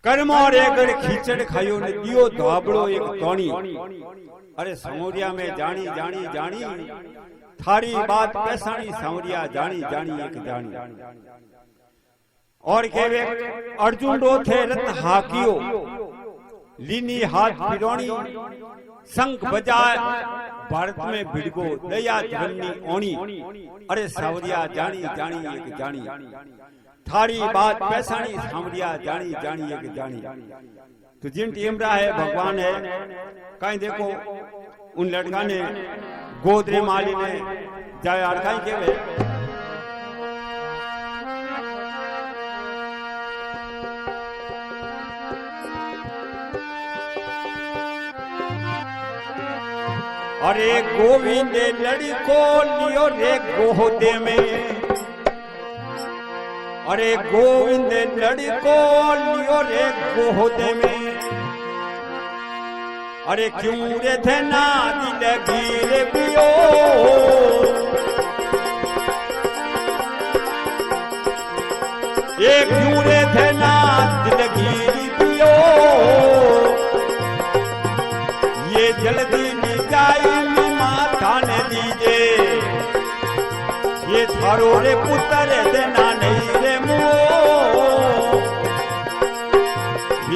Speaker 1: कर्मो रे गढ़ खींचड़ खायो ने दियो धाबड़ो एक तोणी अरे सांवरिया में जानी जानी जानी थारी बात पैसानी सांवरिया जानी जानी एक जानी और केवे अर्जुन रो थे रत्न हाकियो लीनी हाथ फिरोनी शंख बजाए भारत में भिड़गो दया धर्मनी ओणी अरे सांवरिया जानी जानी एक जानी थारी बात पैसानी सांवरिया जानी जानी एक जानी तो जिन टीमरा है भगवान है कहीं देखो उन लड़का ने गोदरे माली ने जाए अड़काई के वे अरे गोविंद लड़को लियो रे गोदे में अरे गोविंद लड़को लियो रे गोदे में अरे क्यों रे धना दिल गिरे पियो एक क्यों रे धना दिल गिरी पियो ये जल्दी निजाई माथा ने दीजे ये थारो रे पुत्र देना नहीं रे मुओ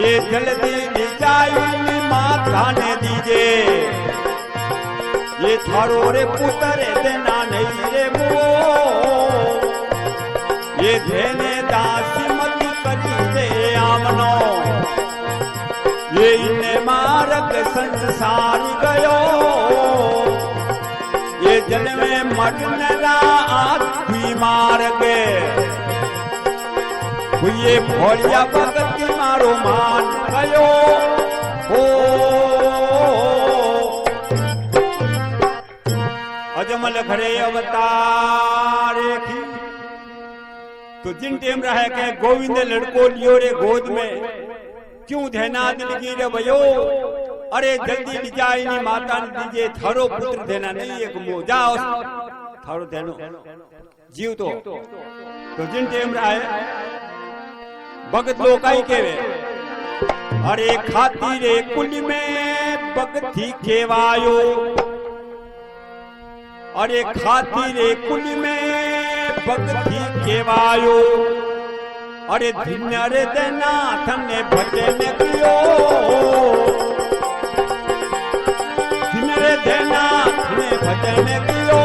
Speaker 1: ये जल्दी निजाई माथा ने दीजे ये थारो रे पुत्र देना नहीं रे मुओ ये देने दासी मत करी दे आमनो ये इन्हें मार्ग संसार गयो ये जन्म में मरना आत्मी मार्ग ये भोलिया भगति मारो मान गयो हो अजमल खड़े अवतार की तो जिन टेम रहा है के गोविंद लड़को लियो रे गोद में क्यों धैना दिल गिरे भयो अरे जल्दी जाई नी माता ने दीजिए थारो पुत्र देना नहीं एक मो जाओ थारो तेनो जीव तो जिन टेम राय भगत लोकाई केवे अरे खातीरे कुल में भगती केवायो अरे खातीरे कुल में भगती केवायो अरे धिन्नरे देना थने भजन कियो धिन्नरे देना थने भजन कियो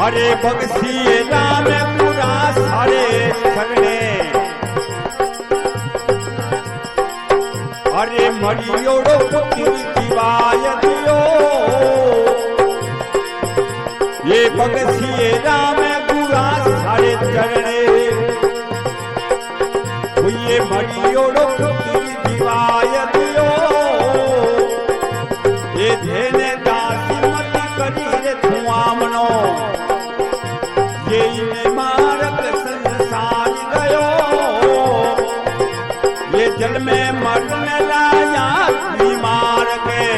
Speaker 1: अरे भगसी राम पूरा सारे सगने अरे मरियोड़ो पुत्री जीवाय दियो ये भगसी राम पूरा सारे चरणे ये मरियोड़ो पुत्री जीवाय दियो ये धेने दासी मत करी रे धुआमनो ये इने मारक संसार गयो ये जल में मरने लाया बीमार के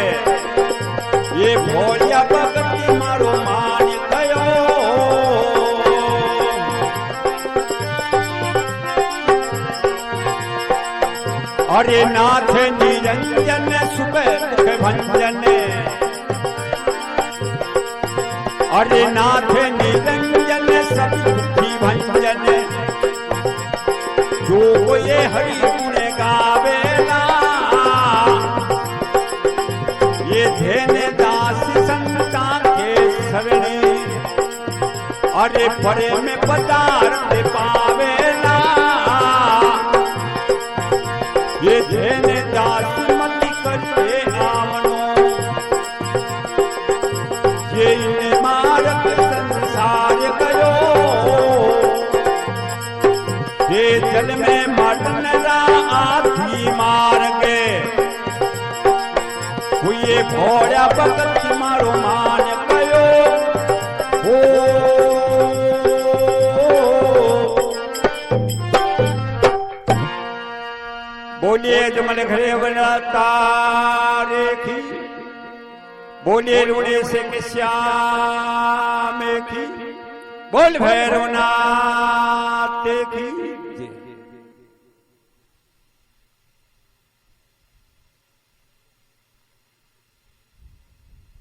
Speaker 1: ये भोलिया भगती मारो मान गयो अरे नाथ निरंजन सुख भंजन अरे नाथ निरंजन सब सुखी भंजन जो ये हरि गुण गावेला ये धेने दास संता के सरणे अरे परे में पदार्थ पावेला ये धेने दास मति करे नामनो ये इने मारक संसार गयो ये जल में मरन रा आधी मार के हुए भोरा भगत मारो मान गयो हो बोलिए जमल घरे बना तारे की बोलिए रूड़े से श्याम की बोल भैरवनाथ की